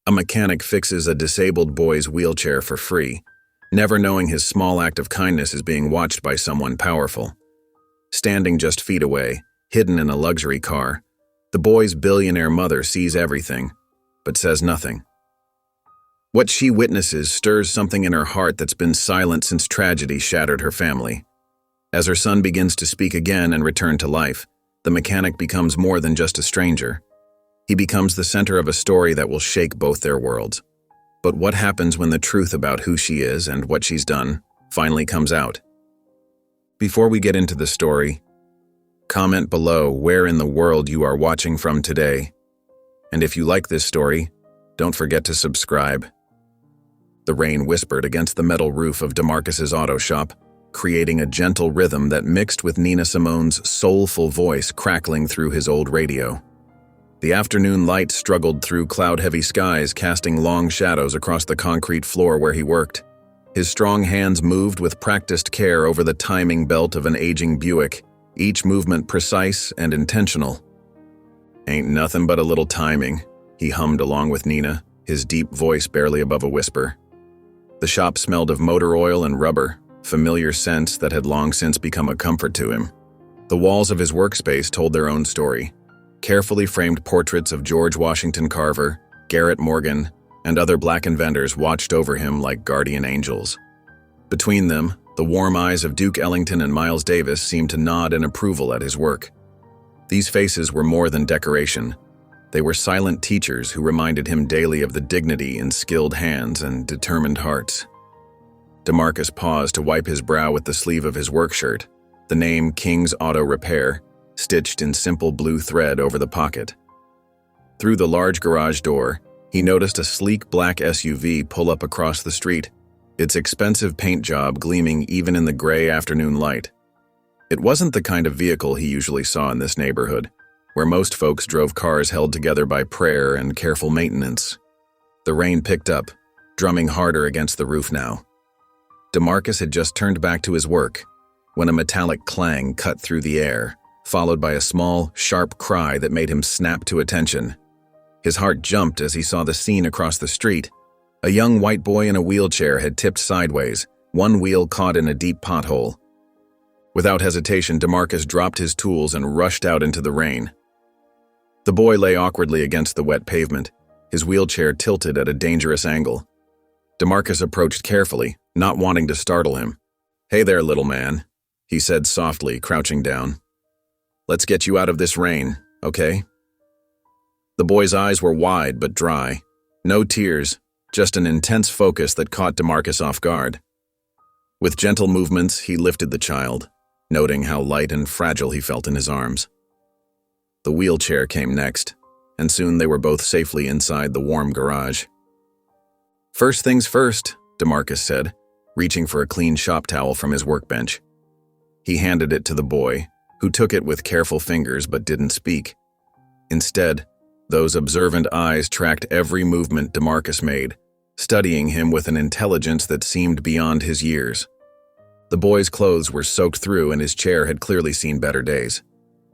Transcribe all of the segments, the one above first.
A mechanic fixes a disabled boy's wheelchair for free, never knowing his small act of kindness is being watched by someone powerful. Standing just feet away, hidden in a luxury car, the boy's billionaire mother sees everything, but says nothing. What she witnesses stirs something in her heart that's been silent since tragedy shattered her family. As her son begins to speak again and return to life, the mechanic becomes more than just a stranger. He becomes the center of a story that will shake both their worlds. But what happens when the truth about who she is and what she's done finally comes out? Before we get into the story, comment below where in the world you are watching from today. And if you like this story, don't forget to subscribe. The rain whispered against the metal roof of DeMarcus's auto shop, creating a gentle rhythm that mixed with Nina Simone's soulful voice crackling through his old radio. The afternoon light struggled through cloud-heavy skies, casting long shadows across the concrete floor where he worked. His strong hands moved with practiced care over the timing belt of an aging Buick, each movement precise and intentional. "Ain't nothing but a little timing," he hummed along with Nina, his deep voice barely above a whisper. The shop smelled of motor oil and rubber, familiar scents that had long since become a comfort to him. The walls of his workspace told their own story. Carefully framed portraits of George Washington Carver, Garrett Morgan, and other black inventors watched over him like guardian angels. Between them, the warm eyes of Duke Ellington and Miles Davis seemed to nod in approval at his work. These faces were more than decoration. They were silent teachers who reminded him daily of the dignity in skilled hands and determined hearts. DeMarcus paused to wipe his brow with the sleeve of his work shirt, the name King's Auto Repair stitched in simple blue thread over the pocket. Through the large garage door, he noticed a sleek black SUV pull up across the street, its expensive paint job gleaming even in the gray afternoon light. It wasn't the kind of vehicle he usually saw in this neighborhood, where most folks drove cars held together by prayer and careful maintenance. The rain picked up, drumming harder against the roof now. DeMarcus had just turned back to his work when a metallic clang cut through the air, followed by a small, sharp cry that made him snap to attention. His heart jumped as he saw the scene across the street. A young white boy in a wheelchair had tipped sideways, one wheel caught in a deep pothole. Without hesitation, DeMarcus dropped his tools and rushed out into the rain. The boy lay awkwardly against the wet pavement, his wheelchair tilted at a dangerous angle. DeMarcus approached carefully, not wanting to startle him. "Hey there, little man," he said softly, crouching down. "Let's get you out of this rain, okay?" The boy's eyes were wide but dry. No tears, just an intense focus that caught DeMarcus off guard. With gentle movements, he lifted the child, noting how light and fragile he felt in his arms. The wheelchair came next, and soon they were both safely inside the warm garage. "First things first," DeMarcus said, reaching for a clean shop towel from his workbench. He handed it to the boy, who took it with careful fingers but didn't speak. Instead, those observant eyes tracked every movement DeMarcus made, studying him with an intelligence that seemed beyond his years. The boy's clothes were soaked through and his chair had clearly seen better days.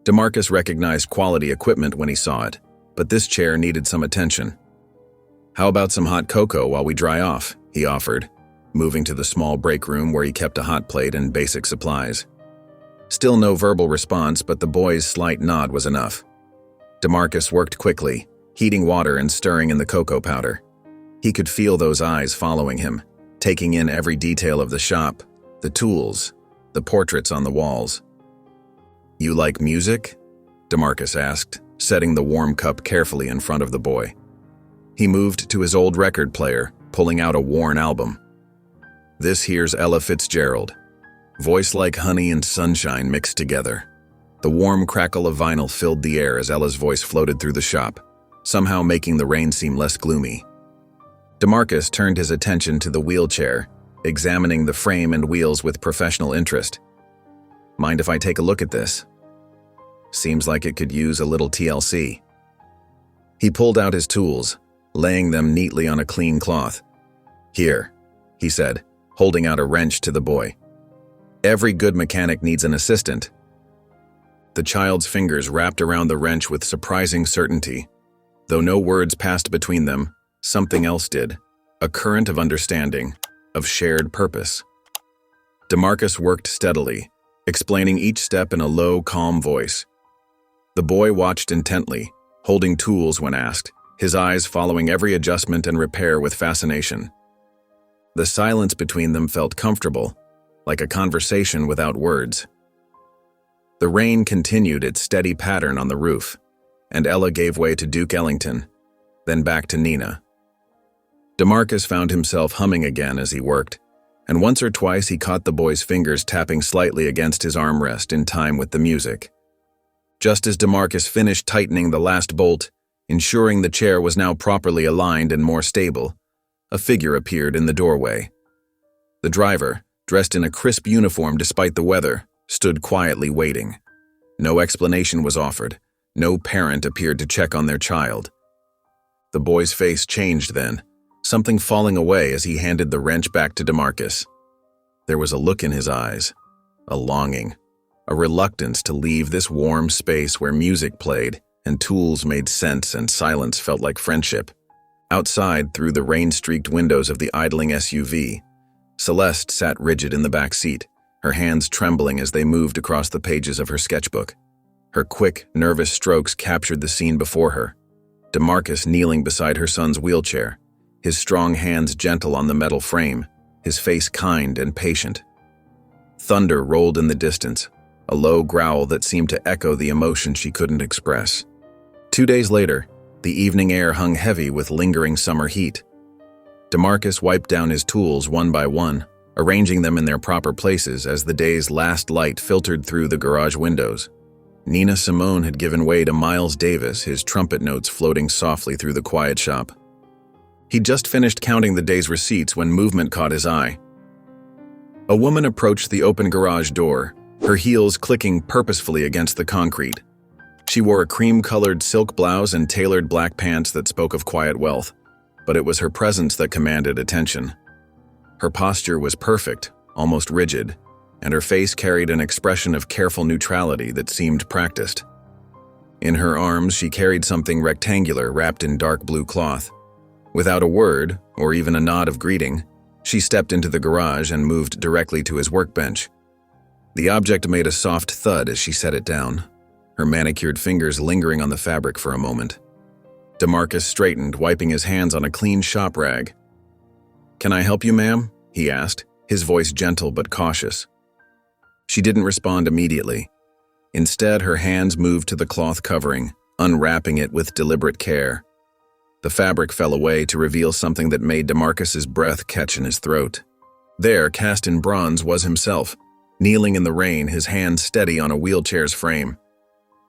DeMarcus recognized quality equipment when he saw it, but this chair needed some attention. "How about some hot cocoa while we dry off?" he offered, moving to the small break room where he kept a hot plate and basic supplies. Still no verbal response, but the boy's slight nod was enough. DeMarcus worked quickly, heating water and stirring in the cocoa powder. He could feel those eyes following him, taking in every detail of the shop, the tools, the portraits on the walls. "You like music?" DeMarcus asked, setting the warm cup carefully in front of the boy. He moved to his old record player, pulling out a worn album. "This here's Ella Fitzgerald. Voice like honey and sunshine mixed together." The warm crackle of vinyl filled the air as Ella's voice floated through the shop, somehow making the rain seem less gloomy. DeMarcus turned his attention to the wheelchair, examining the frame and wheels with professional interest. "Mind if I take a look at this? Seems like it could use a little TLC." He pulled out his tools, laying them neatly on a clean cloth. "Here," he said, holding out a wrench to the boy. "Every good mechanic needs an assistant." The child's fingers wrapped around the wrench with surprising certainty. Though no words passed between them, Something else did. A current of understanding, of shared purpose. DeMarcus worked steadily, explaining each step in a low, calm voice. The boy watched intently, holding tools when asked, his eyes following every adjustment and repair with fascination. The silence between them felt comfortable, like a conversation without words. The rain continued its steady pattern on the roof, and Ella gave way to Duke Ellington, then back to Nina. DeMarcus found himself humming again as he worked, and once or twice he caught the boy's fingers tapping slightly against his armrest in time with the music. Just as DeMarcus finished tightening the last bolt, ensuring the chair was now properly aligned and more stable, a figure appeared in the doorway. The driver, dressed in a crisp uniform despite the weather, stood quietly waiting. No explanation was offered. No parent appeared to check on their child. The boy's face changed then, something falling away as he handed the wrench back to DeMarcus. There was a look in his eyes, a longing, a reluctance to leave this warm space where music played and tools made sense and silence felt like friendship. Outside, through the rain-streaked windows of the idling SUV, Celeste sat rigid in the back seat, her hands trembling as they moved across the pages of her sketchbook. Her quick, nervous strokes captured the scene before her. DeMarcus kneeling beside her son's wheelchair, his strong hands gentle on the metal frame, his face kind and patient. Thunder rolled in the distance, a low growl that seemed to echo the emotion she couldn't express. 2 days later, the evening air hung heavy with lingering summer heat. DeMarcus wiped down his tools one by one, arranging them in their proper places as the day's last light filtered through the garage windows. Nina Simone had given way to Miles Davis, his trumpet notes floating softly through the quiet shop. He'd just finished counting the day's receipts when movement caught his eye. A woman approached the open garage door, her heels clicking purposefully against the concrete. She wore a cream-colored silk blouse and tailored black pants that spoke of quiet wealth, but it was her presence that commanded attention. Her posture was perfect, almost rigid, and her face carried an expression of careful neutrality that seemed practiced. In her arms, she carried something rectangular wrapped in dark blue cloth. Without a word, or even a nod of greeting, she stepped into the garage and moved directly to his workbench. The object made a soft thud as she set it down, her manicured fingers lingering on the fabric for a moment. DeMarcus straightened, wiping his hands on a clean shop rag. "Can I help you, ma'am?" he asked, his voice gentle but cautious. She didn't respond immediately. Instead, her hands moved to the cloth covering, unwrapping it with deliberate care. The fabric fell away to reveal something that made DeMarcus's breath catch in his throat. There, cast in bronze, was himself, kneeling in the rain, his hands steady on a wheelchair's frame.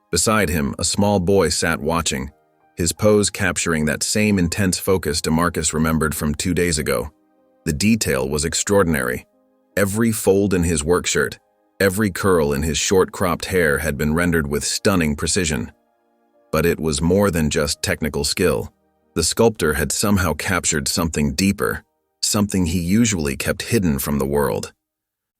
Beside him, a small boy sat watching, his pose capturing that same intense focus DeMarcus remembered from 2 days ago. The detail was extraordinary. Every fold in his work shirt, every curl in his short-cropped hair had been rendered with stunning precision. But it was more than just technical skill. The sculptor had somehow captured something deeper, something he usually kept hidden from the world.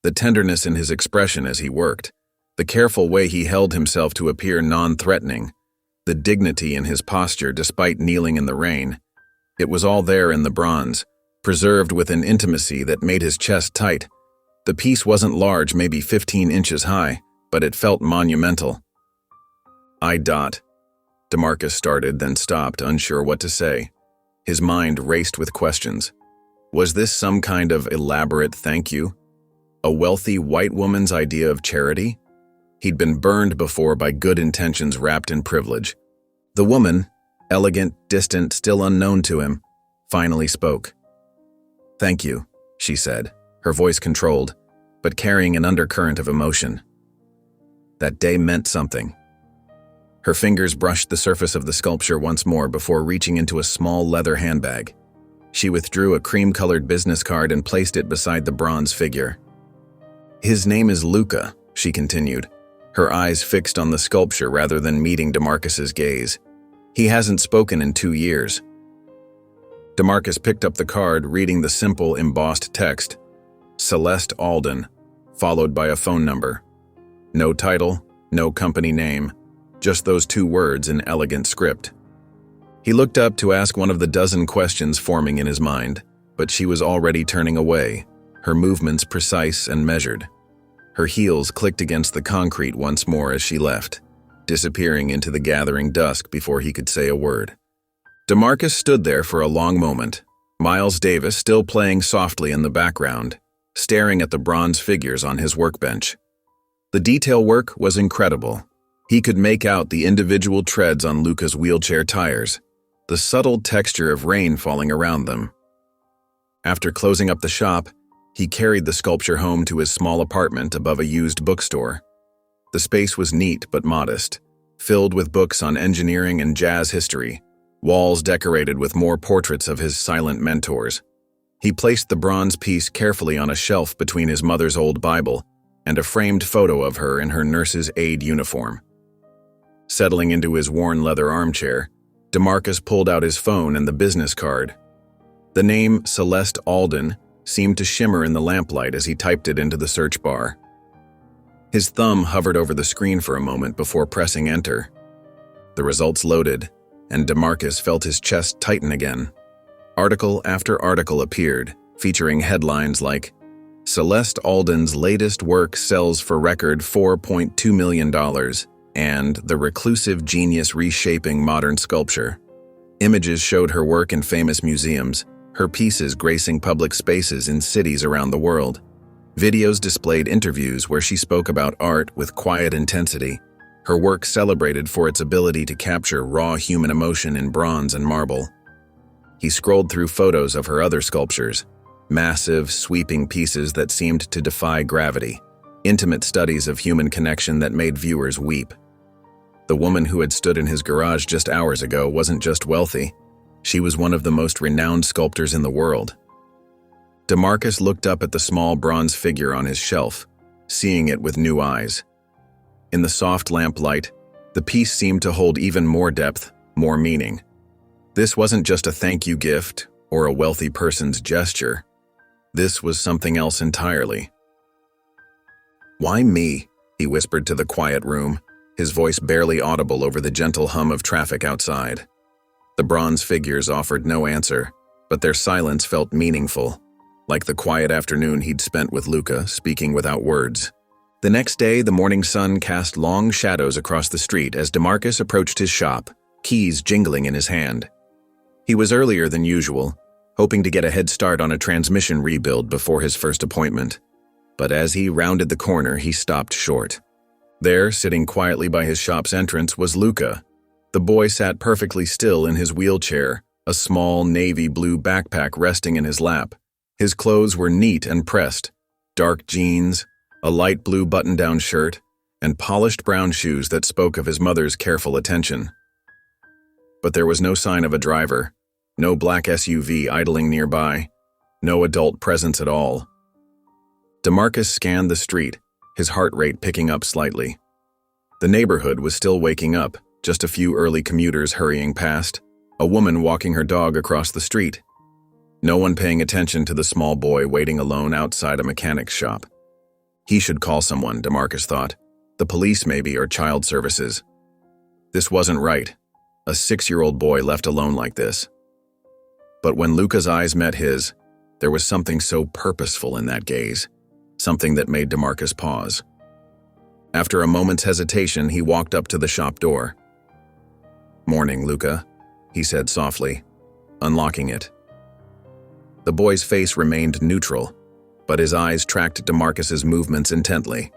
The tenderness in his expression as he worked, the careful way he held himself to appear non-threatening, the dignity in his posture despite kneeling in the rain. It was all there in the bronze, preserved with an intimacy that made his chest tight. The piece wasn't large, maybe 15 inches high, but it felt monumental. DeMarcus started, then stopped, unsure what to say. His mind raced with questions. Was this some kind of elaborate thank you? A wealthy white woman's idea of charity? He'd been burned before by good intentions wrapped in privilege. The woman, elegant, distant, still unknown to him, finally spoke. "Thank you," she said, her voice controlled, but carrying an undercurrent of emotion. That day meant something. Her fingers brushed the surface of the sculpture once more before reaching into a small leather handbag. She withdrew a cream-colored business card and placed it beside the bronze figure. "His name is Luca," she continued, her eyes fixed on the sculpture rather than meeting DeMarcus's gaze. "He hasn't spoken in 2 years." DeMarcus picked up the card, reading the simple, embossed text, Celeste Alden, followed by a phone number. No title, no company name, just those 2 words in elegant script. He looked up to ask one of the dozen questions forming in his mind, but she was already turning away, her movements precise and measured. Her heels clicked against the concrete once more as she left, disappearing into the gathering dusk before he could say a word. DeMarcus stood there for a long moment, Miles Davis still playing softly in the background, staring at the bronze figures on his workbench. The detail work was incredible. He could make out the individual treads on Luca's wheelchair tires, the subtle texture of rain falling around them. After closing up the shop, he carried the sculpture home to his small apartment above a used bookstore. The space was neat but modest, filled with books on engineering and jazz history, walls decorated with more portraits of his silent mentors. He placed the bronze piece carefully on a shelf between his mother's old Bible and a framed photo of her in her nurse's aide uniform. Settling into his worn leather armchair, DeMarcus pulled out his phone and the business card. The name Celeste Alden seemed to shimmer in the lamplight as he typed it into the search bar. His thumb hovered over the screen for a moment before pressing enter. The results loaded, and DeMarcus felt his chest tighten again. Article after article appeared, featuring headlines like, "Celeste Alden's latest work sells for record $4.2 million," and "The reclusive genius reshaping modern sculpture." Images showed her work in famous museums, her pieces gracing public spaces in cities around the world. Videos displayed interviews where she spoke about art with quiet intensity, her work celebrated for its ability to capture raw human emotion in bronze and marble. He scrolled through photos of her other sculptures, massive, sweeping pieces that seemed to defy gravity, intimate studies of human connection that made viewers weep. The woman who had stood in his garage just hours ago wasn't just wealthy, she was one of the most renowned sculptors in the world. DeMarcus looked up at the small bronze figure on his shelf, seeing it with new eyes. In the soft lamplight, the piece seemed to hold even more depth, more meaning. This wasn't just a thank you gift or a wealthy person's gesture. This was something else entirely. "Why me?" he whispered to the quiet room, his voice barely audible over the gentle hum of traffic outside. The bronze figures offered no answer, but their silence felt meaningful, like the quiet afternoon he'd spent with Luca, speaking without words. The next day, the morning sun cast long shadows across the street as DeMarcus approached his shop, keys jingling in his hand. He was earlier than usual, hoping to get a head start on a transmission rebuild before his first appointment. But as he rounded the corner, he stopped short. There, sitting quietly by his shop's entrance, was Luca. The boy sat perfectly still in his wheelchair, a small navy blue backpack resting in his lap. His clothes were neat and pressed, dark jeans, a light blue button-down shirt, and polished brown shoes that spoke of his mother's careful attention. But there was no sign of a driver, no black SUV idling nearby, no adult presence at all. DeMarcus scanned the street, his heart rate picking up slightly. The neighborhood was still waking up, just a few early commuters hurrying past, a woman walking her dog across the street. No one paying attention to the small boy waiting alone outside a mechanic's shop. He should call someone, DeMarcus thought. The police maybe, or child services. This wasn't right. A 6-year-old boy left alone like this. But when Luca's eyes met his, there was something so purposeful in that gaze, something that made DeMarcus pause. After a moment's hesitation, he walked up to the shop door. "Morning, Luca," he said softly, unlocking it. The boy's face remained neutral, but his eyes tracked DeMarcus's movements intently.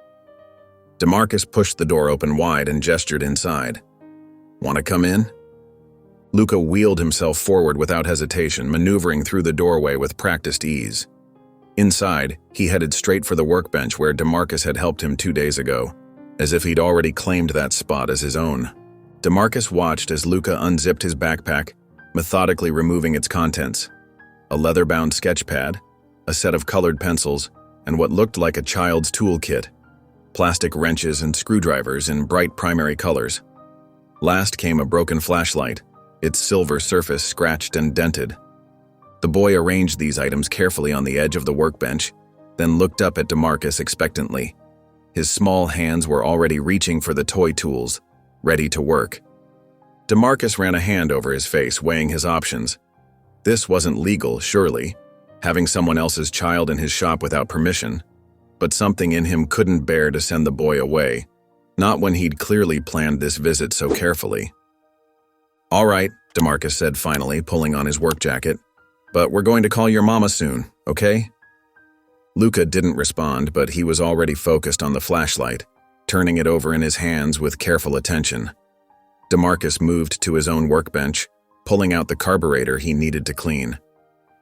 DeMarcus pushed the door open wide and gestured inside. "Want to come in?" Luca wheeled himself forward without hesitation, maneuvering through the doorway with practiced ease. Inside, he headed straight for the workbench where DeMarcus had helped him 2 days ago, as if he'd already claimed that spot as his own. DeMarcus watched as Luca unzipped his backpack, methodically removing its contents. A leather-bound sketch pad, a set of colored pencils, and what looked like a child's toolkit, plastic wrenches and screwdrivers in bright primary colors. Last came a broken flashlight, its silver surface scratched and dented. The boy arranged these items carefully on the edge of the workbench, then looked up at DeMarcus expectantly. His small hands were already reaching for the toy tools, ready to work. DeMarcus ran a hand over his face, weighing his options. This wasn't legal, surely, having someone else's child in his shop without permission, but something in him couldn't bear to send the boy away, not when he'd clearly planned this visit so carefully. "All right," DeMarcus said finally, pulling on his work jacket, "but we're going to call your mama soon, okay?" Luca didn't respond, but he was already focused on the flashlight, turning it over in his hands with careful attention. DeMarcus moved to his own workbench, pulling out the carburetor he needed to clean.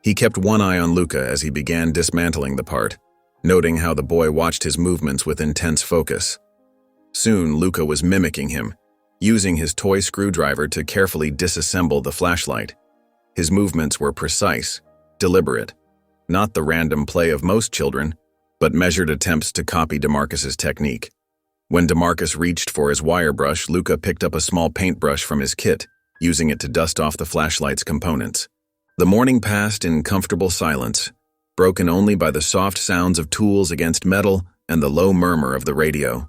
He kept one eye on Luca as he began dismantling the part, noting how the boy watched his movements with intense focus. Soon, Luca was mimicking him, using his toy screwdriver to carefully disassemble the flashlight. His movements were precise, deliberate, not the random play of most children, but measured attempts to copy DeMarcus's technique. When DeMarcus reached for his wire brush, Luca picked up a small paintbrush from his kit, using it to dust off the flashlight's components. The morning passed in comfortable silence, broken only by the soft sounds of tools against metal and the low murmur of the radio.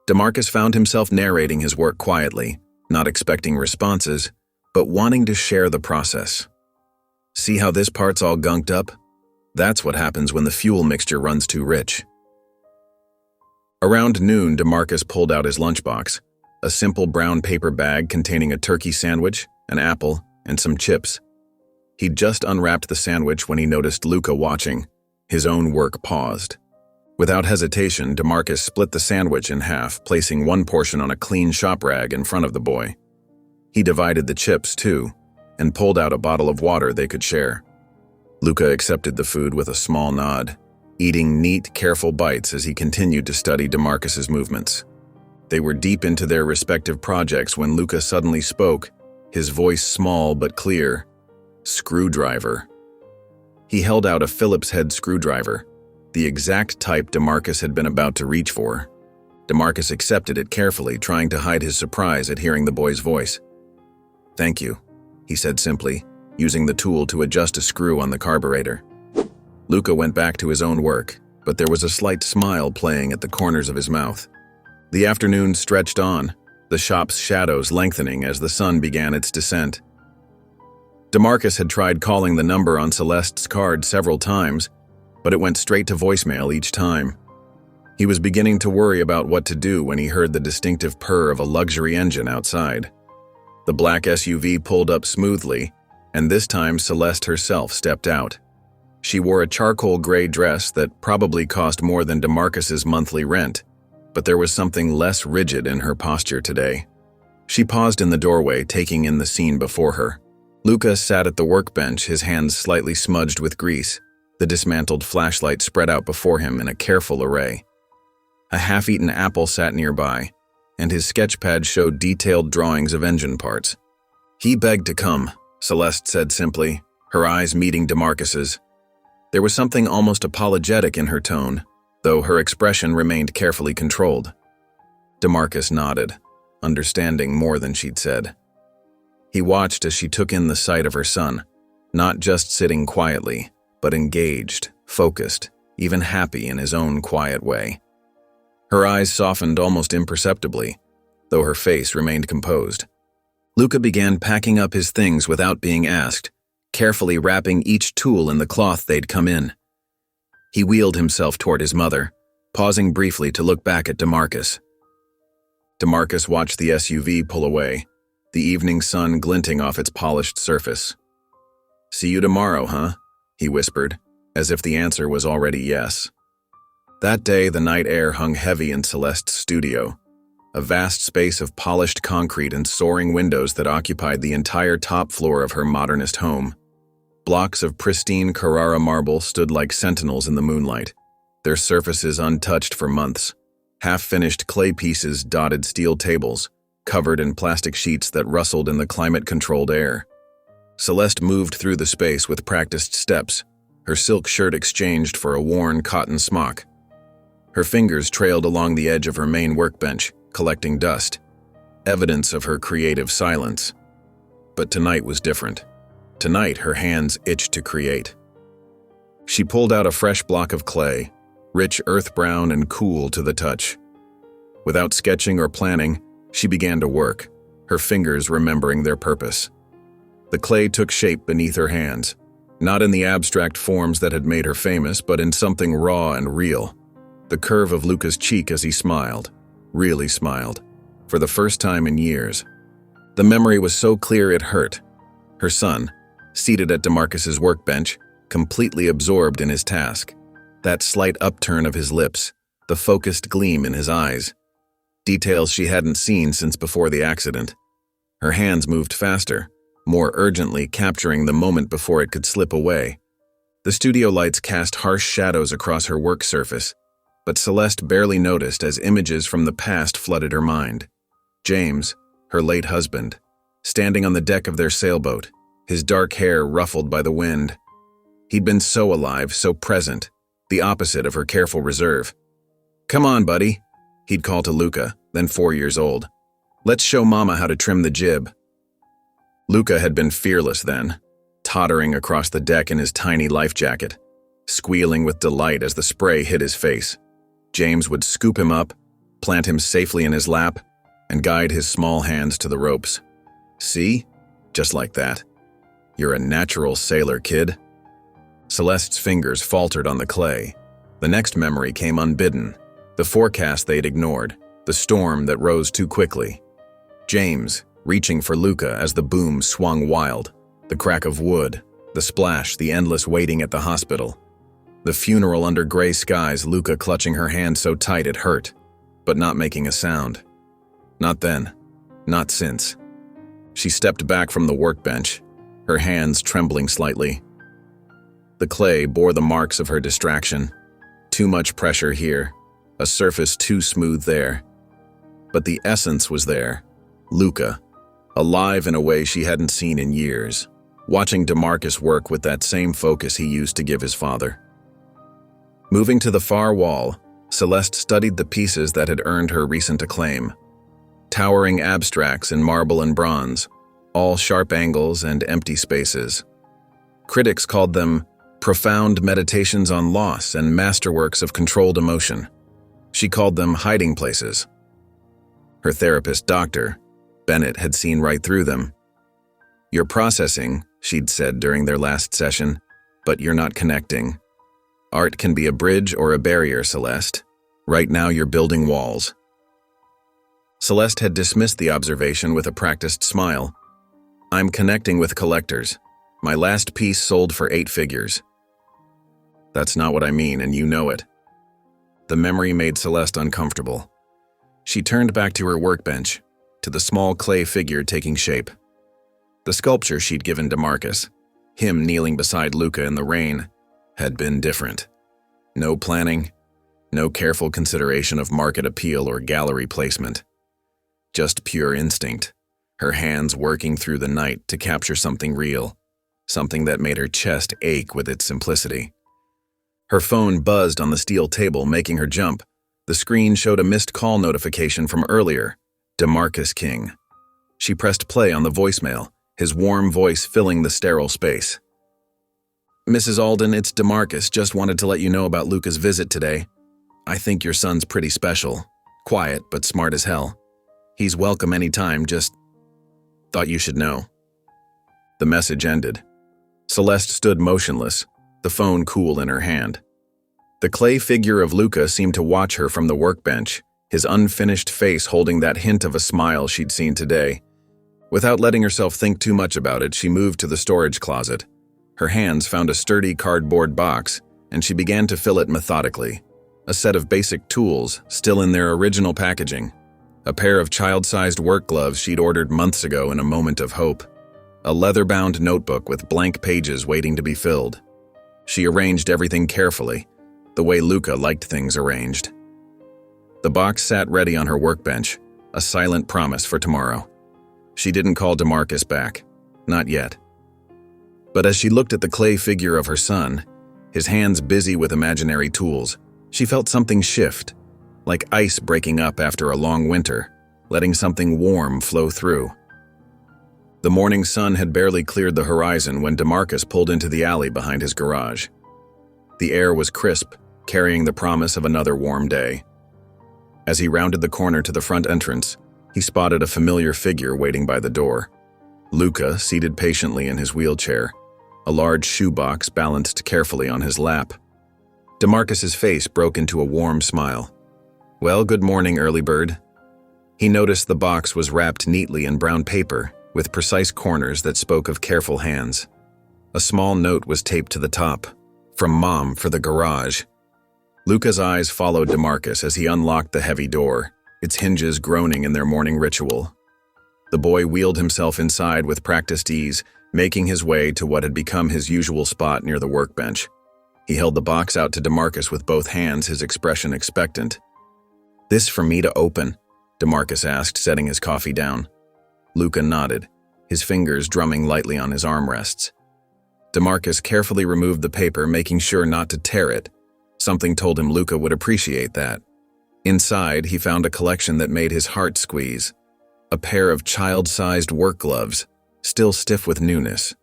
DeMarcus found himself narrating his work quietly, not expecting responses, but wanting to share the process. "See how this part's all gunked up? That's what happens when the fuel mixture runs too rich." Around noon, DeMarcus pulled out his lunchbox, a simple brown paper bag containing a turkey sandwich, an apple, and some chips. He'd just unwrapped the sandwich when he noticed Luca watching. His own work paused. Without hesitation, DeMarcus split the sandwich in half, placing one portion on a clean shop rag in front of the boy. He divided the chips, too, and pulled out a bottle of water they could share. Luca accepted the food with a small nod, eating neat, careful bites as he continued to study DeMarcus's movements. They were deep into their respective projects when Luca suddenly spoke, his voice small but clear. "Screwdriver." He held out a Phillips head screwdriver, the exact type DeMarcus had been about to reach for. DeMarcus accepted it carefully, trying to hide his surprise at hearing the boy's voice. "Thank you," he said simply, using the tool to adjust a screw on the carburetor. Luca went back to his own work, but there was a slight smile playing at the corners of his mouth. The afternoon stretched on, the shop's shadows lengthening as the sun began its descent. DeMarcus had tried calling the number on Celeste's card several times, but it went straight to voicemail each time. He was beginning to worry about what to do when he heard the distinctive purr of a luxury engine outside. The black SUV pulled up smoothly, and this time Celeste herself stepped out. She wore a charcoal gray dress that probably cost more than DeMarcus's monthly rent, but there was something less rigid in her posture today. She paused in the doorway, taking in the scene before her. Luca sat at the workbench, his hands slightly smudged with grease, the dismantled flashlight spread out before him in a careful array. A half-eaten apple sat nearby, and his sketchpad showed detailed drawings of engine parts. "He begged to come," Celeste said simply, her eyes meeting DeMarcus's. There was something almost apologetic in her tone, though her expression remained carefully controlled. DeMarcus nodded, understanding more than she'd said. He watched as she took in the sight of her son, not just sitting quietly, but engaged, focused, even happy in his own quiet way. Her eyes softened almost imperceptibly, though her face remained composed. Luca began packing up his things without being asked, carefully wrapping each tool in the cloth they'd come in. He wheeled himself toward his mother, pausing briefly to look back at DeMarcus. DeMarcus watched the SUV pull away, the evening sun glinting off its polished surface. "See you tomorrow, huh?" he whispered, as if the answer was already yes. That day, the night air hung heavy in Celeste's studio, a vast space of polished concrete and soaring windows that occupied the entire top floor of her modernist home. Blocks of pristine Carrara marble stood like sentinels in the moonlight, their surfaces untouched for months. Half-finished clay pieces dotted steel tables, covered in plastic sheets that rustled in the climate-controlled air. Celeste moved through the space with practiced steps, her silk shirt exchanged for a worn cotton smock. Her fingers trailed along the edge of her main workbench, collecting dust, evidence of her creative silence. But tonight was different. Tonight, her hands itched to create. She pulled out a fresh block of clay, rich earth brown and cool to the touch. Without sketching or planning, she began to work, her fingers remembering their purpose. The clay took shape beneath her hands, not in the abstract forms that had made her famous, but in something raw and real. The curve of Luca's cheek as he smiled, really smiled, for the first time in years. The memory was so clear it hurt. Her son, seated at DeMarcus's workbench, completely absorbed in his task. That slight upturn of his lips, the focused gleam in his eyes. Details she hadn't seen since before the accident. Her hands moved faster, more urgently capturing the moment before it could slip away. The studio lights cast harsh shadows across her work surface, but Celeste barely noticed as images from the past flooded her mind. James, her late husband, standing on the deck of their sailboat, his dark hair ruffled by the wind. He'd been so alive, so present, the opposite of her careful reserve. "Come on, buddy," he'd call to Luca, then 4 years old. "Let's show Mama how to trim the jib." Luca had been fearless then, tottering across the deck in his tiny life jacket, squealing with delight as the spray hit his face. James would scoop him up, plant him safely in his lap, and guide his small hands to the ropes. "See? Just like that. You're a natural sailor, kid." Celeste's fingers faltered on the clay. The next memory came unbidden, the forecast they'd ignored, the storm that rose too quickly. James, reaching for Luca as the boom swung wild, the crack of wood, the splash, the endless waiting at the hospital. The funeral under gray skies, Luca clutching her hand so tight it hurt, but not making a sound. Not then, not since. She stepped back from the workbench, her hands trembling slightly. The clay bore the marks of her distraction. Too much pressure here, a surface too smooth there. But the essence was there. Luca, alive in a way she hadn't seen in years, watching DeMarcus work with that same focus he used to give his father. Moving to the far wall, Celeste studied the pieces that had earned her recent acclaim. Towering abstracts in marble and bronze, all sharp angles and empty spaces. Critics called them profound meditations on loss and masterworks of controlled emotion. She called them hiding places. Her therapist, Dr. Bennett, had seen right through them. "You're processing," she'd said during their last session, "but you're not connecting. Art can be a bridge or a barrier, Celeste. Right now you're building walls." Celeste had dismissed the observation with a practiced smile. "I'm connecting with collectors. My last piece sold for 8 figures. "That's not what I mean, and you know it." The memory made Celeste uncomfortable. She turned back to her workbench, to the small clay figure taking shape. The sculpture she'd given DeMarcus, him kneeling beside Luca in the rain, had been different. No planning, no careful consideration of market appeal or gallery placement. Just pure instinct, her hands working through the night to capture something real, something that made her chest ache with its simplicity. Her phone buzzed on the steel table, making her jump. The screen showed a missed call notification from earlier, DeMarcus King. She pressed play on the voicemail, his warm voice filling the sterile space. "Mrs. Alden, it's DeMarcus. Just wanted to let you know about Luca's visit today. I think your son's pretty special. Quiet, but smart as hell. He's welcome anytime, just thought you should know." The message ended. Celeste stood motionless, the phone cool in her hand. The clay figure of Luca seemed to watch her from the workbench, his unfinished face holding that hint of a smile she'd seen today. Without letting herself think too much about it, she moved to the storage closet. Her hands found a sturdy cardboard box, and she began to fill it methodically. A set of basic tools, still in their original packaging. A pair of child-sized work gloves she'd ordered months ago in a moment of hope. A leather-bound notebook with blank pages waiting to be filled. She arranged everything carefully, the way Luca liked things arranged. The box sat ready on her workbench, a silent promise for tomorrow. She didn't call DeMarcus back. Not yet. But as she looked at the clay figure of her son, his hands busy with imaginary tools, she felt something shift, like ice breaking up after a long winter, letting something warm flow through. The morning sun had barely cleared the horizon when DeMarcus pulled into the alley behind his garage. The air was crisp, carrying the promise of another warm day. As he rounded the corner to the front entrance, He spotted a familiar figure waiting by the door. Luca, seated patiently in his wheelchair, a large shoebox balanced carefully on his lap. DeMarcus's face broke into a warm smile. "Well, good morning, early bird." He noticed the box was wrapped neatly in brown paper, with precise corners that spoke of careful hands. A small note was taped to the top, "From Mom for the garage." Luca's eyes followed DeMarcus as he unlocked the heavy door, its hinges groaning in their morning ritual. The boy wheeled himself inside with practiced ease, making his way to what had become his usual spot near the workbench. He held the box out to DeMarcus with both hands, his expression expectant. "This for me to open?" DeMarcus asked, setting his coffee down. Luca nodded, his fingers drumming lightly on his armrests. DeMarcus carefully removed the paper, making sure not to tear it. Something told him Luca would appreciate that. Inside, he found a collection that made his heart squeeze. A pair of child-sized work gloves, still stiff with newness.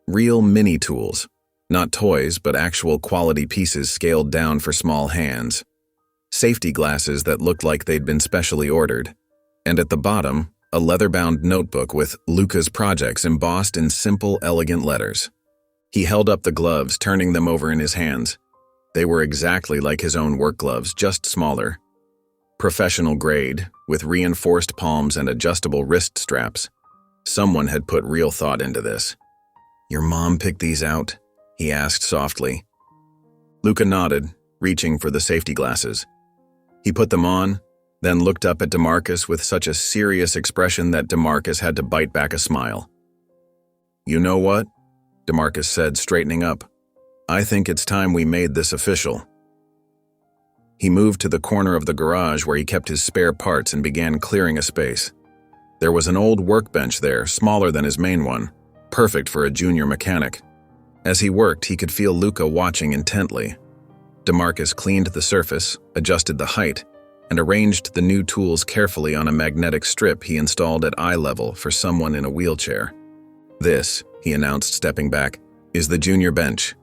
Real mini-tools, not toys but actual quality pieces scaled down for small hands. Safety glasses that looked like they'd been specially ordered. And at the bottom, a leather-bound notebook with Luca's projects embossed in simple, elegant letters. He held up the gloves, turning them over in his hands. They were exactly like his own work gloves, just smaller. Professional grade, with reinforced palms and adjustable wrist straps. Someone had put real thought into this. "Your mom picked these out?" he asked softly. Luca nodded, reaching for the safety glasses. He put them on, then looked up at DeMarcus with such a serious expression that DeMarcus had to bite back a smile. "You know what?" DeMarcus said, straightening up. "I think it's time we made this official." He moved to the corner of the garage where he kept his spare parts and began clearing a space. There was an old workbench there, smaller than his main one, perfect for a junior mechanic. As he worked, he could feel Luca watching intently. DeMarcus cleaned the surface, adjusted the height, and arranged the new tools carefully on a magnetic strip he installed at eye level for someone in a wheelchair. "This," he announced, stepping back, "is the junior bench.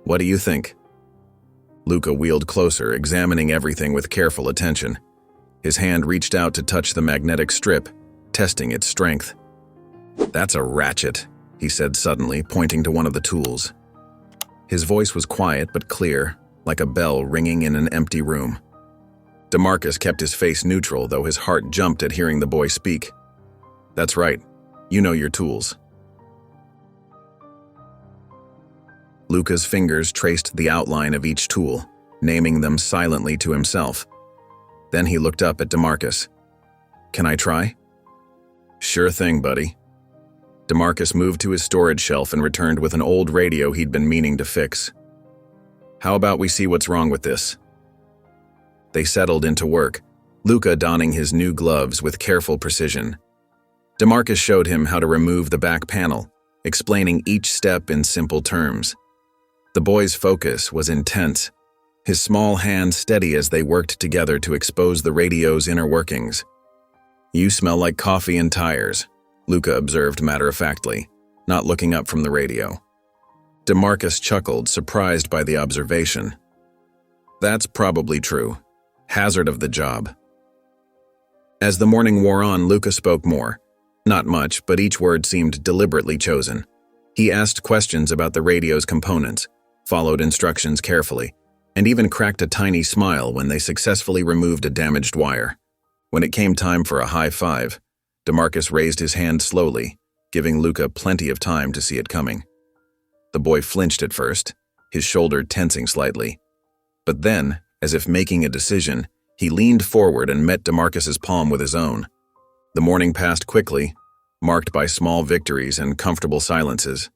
What do you think?" Luca wheeled closer, examining everything with careful attention. His hand reached out to touch the magnetic strip, testing its strength. "That's a ratchet," he said suddenly, pointing to one of the tools. His voice was quiet but clear, like a bell ringing in an empty room. DeMarcus kept his face neutral, though his heart jumped at hearing the boy speak. "That's right. You know your tools." Luca's fingers traced the outline of each tool, naming them silently to himself. Then he looked up at DeMarcus. "Can I try?" "Sure thing, buddy." DeMarcus moved to his storage shelf and returned with an old radio he'd been meaning to fix. "How about we see what's wrong with this?" They settled into work, Luca donning his new gloves with careful precision. DeMarcus showed him how to remove the back panel, explaining each step in simple terms. The boy's focus was intense, his small hands steady as they worked together to expose the radio's inner workings. "You smell like coffee and tires," Luca observed matter-of-factly, not looking up from the radio. DeMarcus chuckled, surprised by the observation. "That's probably true. Hazard of the job." As the morning wore on, Luca spoke more. Not much, but each word seemed deliberately chosen. He asked questions about the radio's components, followed instructions carefully, and even cracked a tiny smile when they successfully removed a damaged wire. When it came time for a high five, DeMarcus raised his hand slowly, giving Luca plenty of time to see it coming. The boy flinched at first, his shoulder tensing slightly. But then, as if making a decision, he leaned forward and met DeMarcus's palm with his own. The morning passed quickly, marked by small victories and comfortable silences.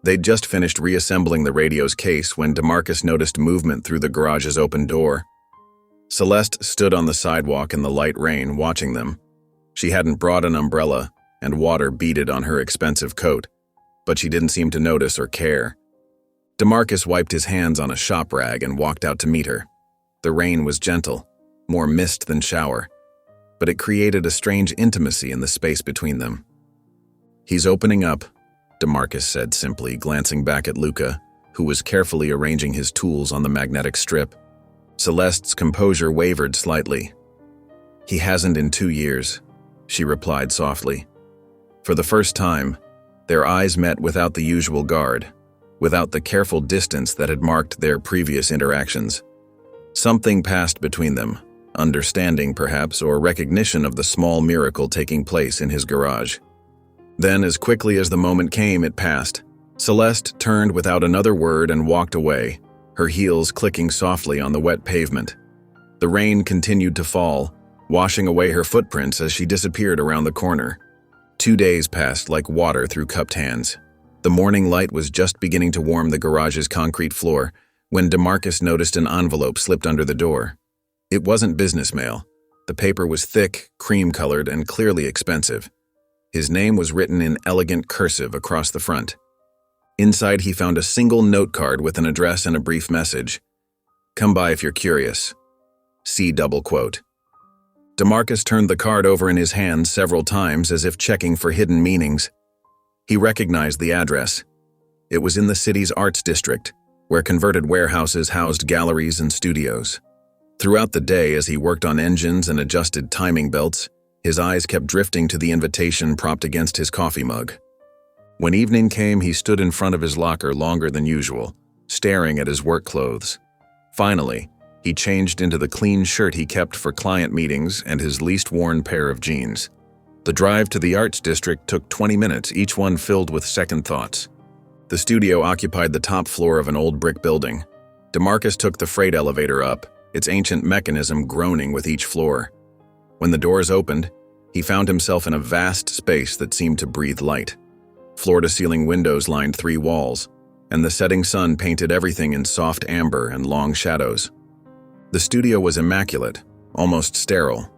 They'd just finished reassembling the radio's case when DeMarcus noticed movement through the garage's open door. Celeste stood on the sidewalk in the light rain, watching them. She hadn't brought an umbrella, and water beaded on her expensive coat, but she didn't seem to notice or care. DeMarcus wiped his hands on a shop rag and walked out to meet her. The rain was gentle, more mist than shower, but it created a strange intimacy in the space between them. "He's opening up," DeMarcus said simply, glancing back at Luca, who was carefully arranging his tools on the magnetic strip. Celeste's composure wavered slightly. He hasn't in 2 years, she replied softly. For the first time, their eyes met without the usual guard, without the careful distance that had marked their previous interactions. Something passed between them, understanding perhaps, or recognition of the small miracle taking place in his garage. Then, as quickly as the moment came, it passed. Celeste turned without another word and walked away, her heels clicking softly on the wet pavement. The rain continued to fall, washing away her footprints as she disappeared around the corner. 2 days passed like water through cupped hands. The morning light was just beginning to warm the garage's concrete floor when DeMarcus noticed an envelope slipped under the door. It wasn't business mail. The paper was thick, cream-colored, and clearly expensive. His name was written in elegant cursive across the front. Inside, he found a single note card with an address and a brief message. "Come by if you're curious. See double quote." DeMarcus turned the card over in his hand several times as if checking for hidden meanings. He recognized the address. It was in the city's arts district, where converted warehouses housed galleries and studios. Throughout the day, as he worked on engines and adjusted timing belts, his eyes kept drifting to the invitation propped against his coffee mug. When evening came, he stood in front of his locker longer than usual, staring at his work clothes. Finally, he changed into the clean shirt he kept for client meetings and his least worn pair of jeans. The drive to the arts district took 20 minutes, each one filled with second thoughts. The studio occupied the top floor of an old brick building. DeMarcus took the freight elevator up, its ancient mechanism groaning with each floor. When the doors opened, he found himself in a vast space that seemed to breathe light. Floor-to-ceiling windows lined 3 walls, and the setting sun painted everything in soft amber and long shadows. The studio was immaculate, almost sterile.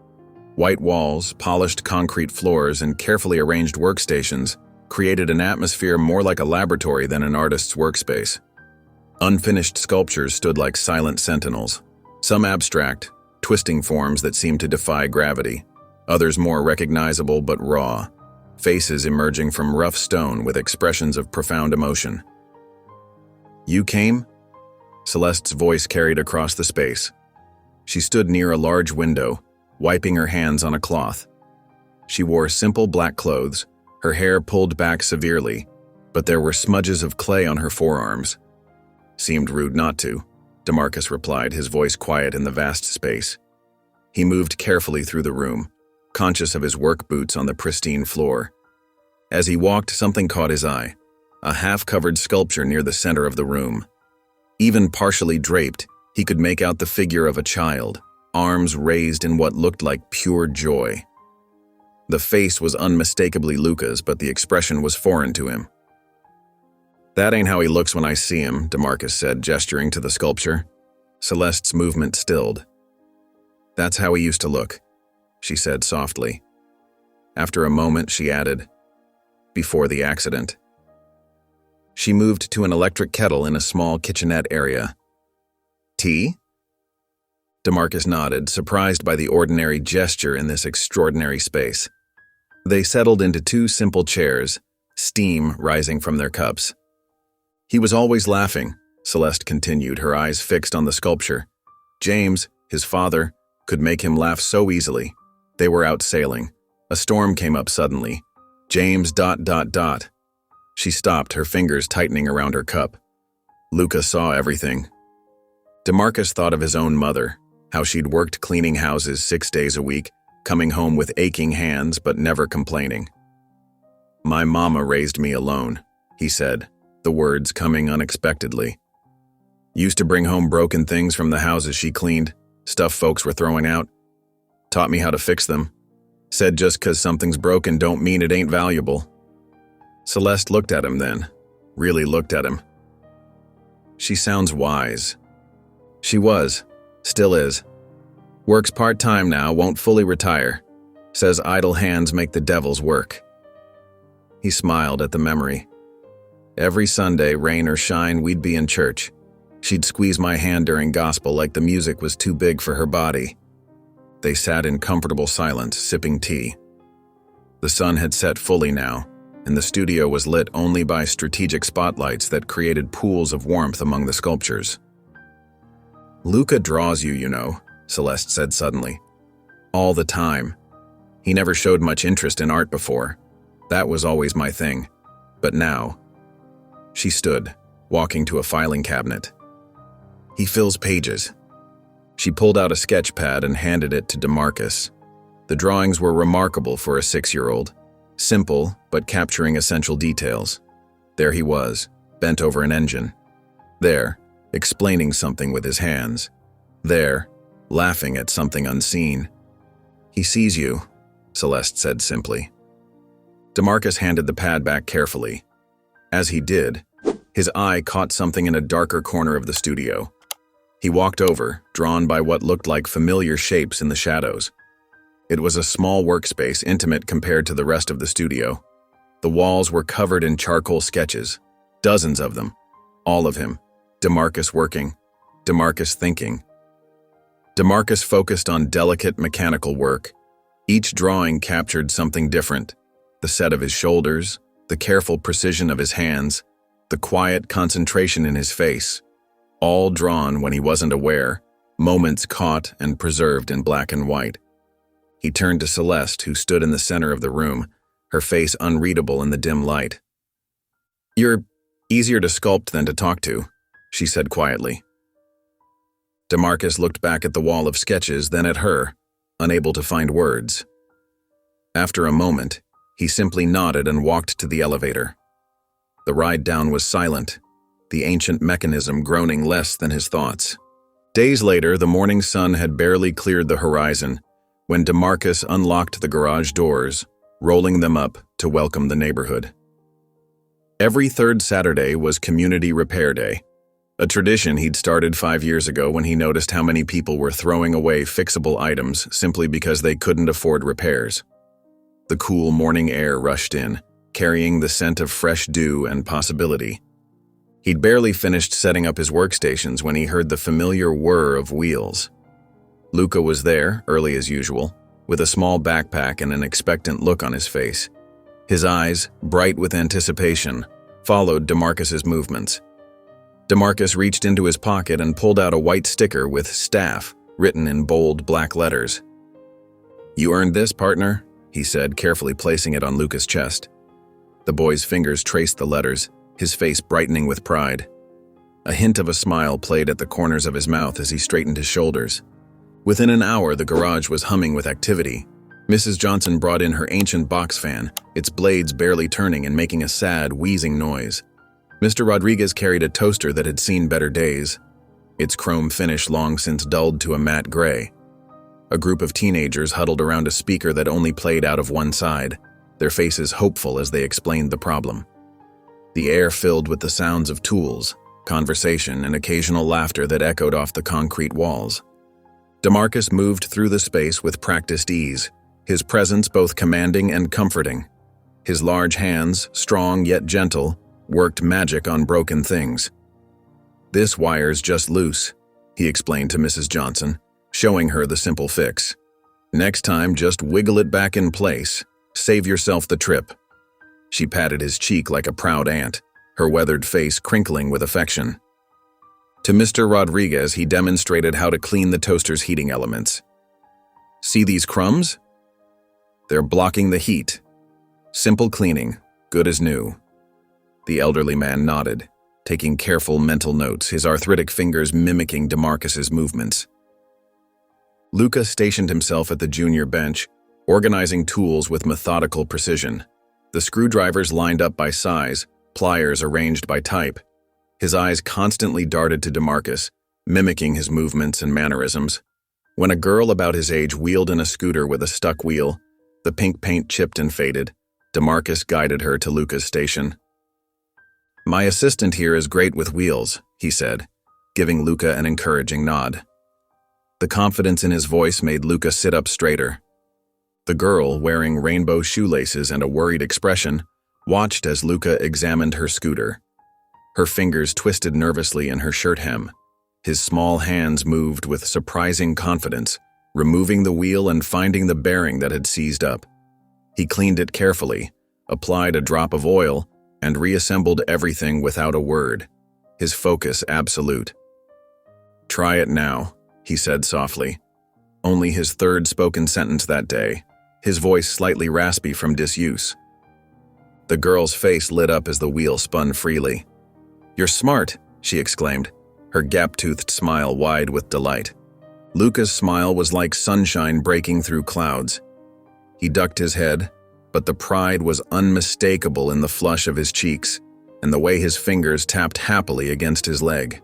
White walls, polished concrete floors, and carefully arranged workstations created an atmosphere more like a laboratory than an artist's workspace. Unfinished sculptures stood like silent sentinels, some abstract, twisting forms that seemed to defy gravity, others more recognizable but raw, faces emerging from rough stone with expressions of profound emotion. "You came?" Celeste's voice carried across the space. She stood near a large window, wiping her hands on a cloth. She wore simple black clothes, her hair pulled back severely, but there were smudges of clay on her forearms. "Seemed rude not to," DeMarcus replied, his voice quiet in the vast space. He moved carefully through the room, conscious of his work boots on the pristine floor. As he walked, something caught his eye, a half-covered sculpture near the center of the room. Even partially draped, he could make out the figure of a child, arms raised in what looked like pure joy. The face was unmistakably Luca's, but the expression was foreign to him. "That ain't how he looks when I see him," DeMarcus said, gesturing to the sculpture. Celeste's movement stilled. "That's how he used to look," she said softly. After a moment, she added, "Before the accident." She moved to an electric kettle in a small kitchenette area. "Tea?" DeMarcus nodded, surprised by the ordinary gesture in this extraordinary space. They settled into 2 simple chairs, steam rising from their cups. "He was always laughing," Celeste continued, her eyes fixed on the sculpture. "James, his father, could make him laugh so easily. They were out sailing. A storm came up suddenly. James ... She stopped, her fingers tightening around her cup. Luca saw everything. DeMarcus thought of his own mother, how she'd worked cleaning houses 6 days a week, coming home with aching hands but never complaining. "My mama raised me alone," he said, the words coming unexpectedly. "Used to bring home broken things from the houses she cleaned, stuff folks were throwing out. Taught me how to fix them. Said just 'cause something's broken don't mean it ain't valuable." Celeste looked at him then, really looked at him. "She sounds wise." She was, still is. Works part-time now, won't fully retire. Says idle hands make the devil's work. He smiled at the memory. Every Sunday, rain or shine, we'd be in church. She'd squeeze my hand during gospel like the music was too big for her body. They sat in comfortable silence, sipping tea. The sun had set fully now, and the studio was lit only by strategic spotlights that created pools of warmth among the sculptures. "Luca draws you, you know," Celeste said suddenly. all the time. He never showed much interest in art before. That was always my thing. But now, she stood, walking to a filing cabinet. He fills pages. She pulled out a sketch pad and handed it to DeMarcus. The drawings were remarkable for a 6-year-old. Simple, but capturing essential details. There he was, bent over an engine. There, explaining something with his hands. There, laughing at something unseen. "He sees you," Celeste said simply. DeMarcus handed the pad back carefully. As he did, his eye caught something in a darker corner of the studio. He walked over, drawn by what looked like familiar shapes in the shadows. It was a small workspace, intimate compared to the rest of the studio. The walls were covered in charcoal sketches, dozens of them, all of him. DeMarcus working, DeMarcus thinking. DeMarcus focused on delicate mechanical work. Each drawing captured something different: the set of his shoulders, the careful precision of his hands, the quiet concentration in his face, all drawn when he wasn't aware, moments caught and preserved in black and white. He turned to Celeste, who stood in the center of the room, her face unreadable in the dim light. "You're easier to sculpt than to talk to," she said quietly. DeMarcus looked back at the wall of sketches, then at her, unable to find words. After a moment, he simply nodded and walked to the elevator. The ride down was silent, the ancient mechanism groaning less than his thoughts. Days later, the morning sun had barely cleared the horizon when DeMarcus unlocked the garage doors, rolling them up to welcome the neighborhood. Every third Saturday was Community Repair Day, a tradition he'd started 5 years ago when he noticed how many people were throwing away fixable items simply because they couldn't afford repairs. The cool morning air rushed in, carrying the scent of fresh dew and possibility. He'd barely finished setting up his workstations when he heard the familiar whir of wheels. Luca was there, early as usual, with a small backpack and an expectant look on his face. His eyes, bright with anticipation, followed DeMarcus's movements. DeMarcus reached into his pocket and pulled out a white sticker with "Staff" written in bold black letters. "You earned this, partner," he said, carefully placing it on Luca's chest. The boy's fingers traced the letters, his face brightening with pride. A hint of a smile played at the corners of his mouth as he straightened his shoulders. Within an hour, the garage was humming with activity. Mrs. Johnson brought in her ancient box fan, its blades barely turning and making a sad, wheezing noise. Mr. Rodriguez carried a toaster that had seen better days, its chrome finish long since dulled to a matte gray. A group of teenagers huddled around a speaker that only played out of one side, their faces hopeful as they explained the problem. The air filled with the sounds of tools, conversation, and occasional laughter that echoed off the concrete walls. DeMarcus moved through the space with practiced ease, his presence both commanding and comforting. His large hands, strong yet gentle, worked magic on broken things. "This wire's just loose," he explained to Mrs. Johnson, showing her the simple fix. "Next time, just wiggle it back in place. Save yourself the trip." She patted his cheek like a proud aunt, her weathered face crinkling with affection. To Mr. Rodriguez, he demonstrated how to clean the toaster's heating elements. "See these crumbs? They're blocking the heat. Simple cleaning, good as new." The elderly man nodded, taking careful mental notes, his arthritic fingers mimicking DeMarcus's movements. Luca stationed himself at the junior bench, organizing tools with methodical precision. The screwdrivers lined up by size, pliers arranged by type. His eyes constantly darted to DeMarcus, mimicking his movements and mannerisms. When a girl about his age wheeled in a scooter with a stuck wheel, the pink paint chipped and faded, DeMarcus guided her to Luca's station. "My assistant here is great with wheels," he said, giving Luca an encouraging nod. The confidence in his voice made Luca sit up straighter. The girl, wearing rainbow shoelaces and a worried expression, watched as Luca examined her scooter. Her fingers twisted nervously in her shirt hem. His small hands moved with surprising confidence, removing the wheel and finding the bearing that had seized up. He cleaned it carefully, applied a drop of oil, and reassembled everything without a word, his focus absolute. "Try it now," he said softly. only his third spoken sentence that day, his voice slightly raspy from disuse. The girl's face lit up as the wheel spun freely. "You're smart," she exclaimed, her gap-toothed smile wide with delight. Luca's smile was like sunshine breaking through clouds. He ducked his head, but the pride was unmistakable in the flush of his cheeks and the way his fingers tapped happily against his leg.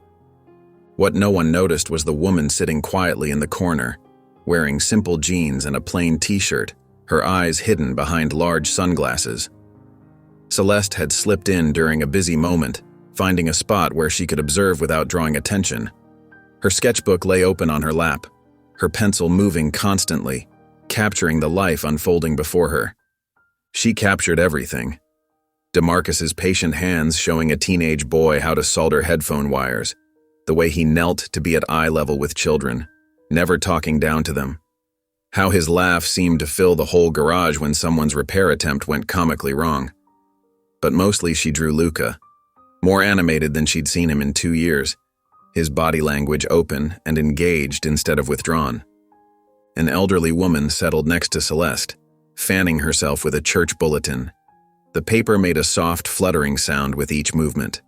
What no one noticed was the woman sitting quietly in the corner, wearing simple jeans and a plain t-shirt, her eyes hidden behind large sunglasses. Celeste had slipped in during a busy moment, finding a spot where she could observe without drawing attention. Her sketchbook lay open on her lap, her pencil moving constantly, capturing the life unfolding before her. She captured everything. DeMarcus's patient hands showing a teenage boy how to solder headphone wires, the way he knelt to be at eye level with children, never talking down to them. How his laugh seemed to fill the whole garage when someone's repair attempt went comically wrong. But mostly she drew Luca, more animated than she'd seen him in 2 years, his body language open and engaged instead of withdrawn. An elderly woman settled next to Celeste, fanning herself with a church bulletin. The paper made a soft, fluttering sound with each movement.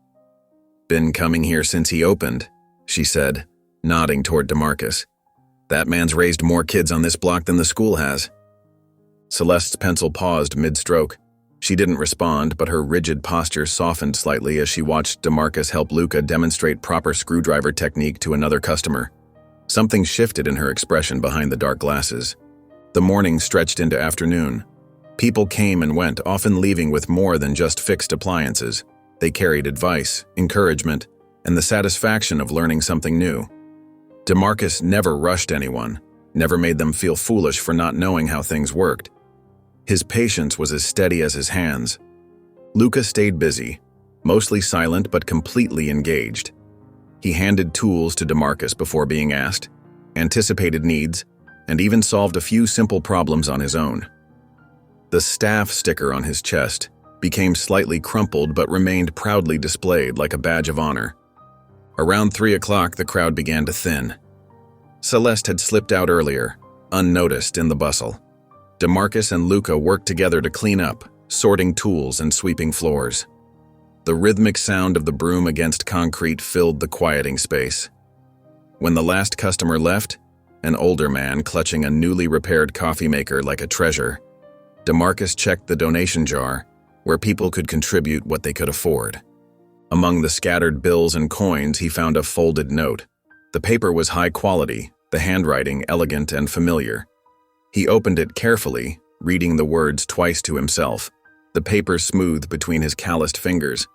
"Been coming here since he opened," she said, nodding toward DeMarcus. "That man's raised more kids on this block than the school has." Celeste's pencil paused mid-stroke. She didn't respond, but her rigid posture softened slightly as she watched DeMarcus help Luca demonstrate proper screwdriver technique to another customer. Something shifted in her expression behind the dark glasses. The morning stretched into afternoon. People came and went, often leaving with more than just fixed appliances. They carried advice, encouragement, and the satisfaction of learning something new. DeMarcus never rushed anyone, never made them feel foolish for not knowing how things worked. His patience was as steady as his hands. Luca stayed busy, mostly silent but completely engaged. He handed tools to DeMarcus before being asked, anticipated needs, and even solved a few simple problems on his own. The staff sticker on his chest became slightly crumpled but remained proudly displayed like a badge of honor. Around 3 o'clock, the crowd began to thin. Celeste had slipped out earlier, unnoticed in the bustle. DeMarcus and Luca worked together to clean up, sorting tools and sweeping floors. The rhythmic sound of the broom against concrete filled the quieting space. When the last customer left, an older man clutching a newly repaired coffee maker like a treasure, DeMarcus checked the donation jar, where people could contribute what they could afford. Among the scattered bills and coins, he found a folded note. The paper was high quality, the handwriting elegant and familiar. He opened it carefully, reading the words twice to himself, the paper smooth between his calloused fingers.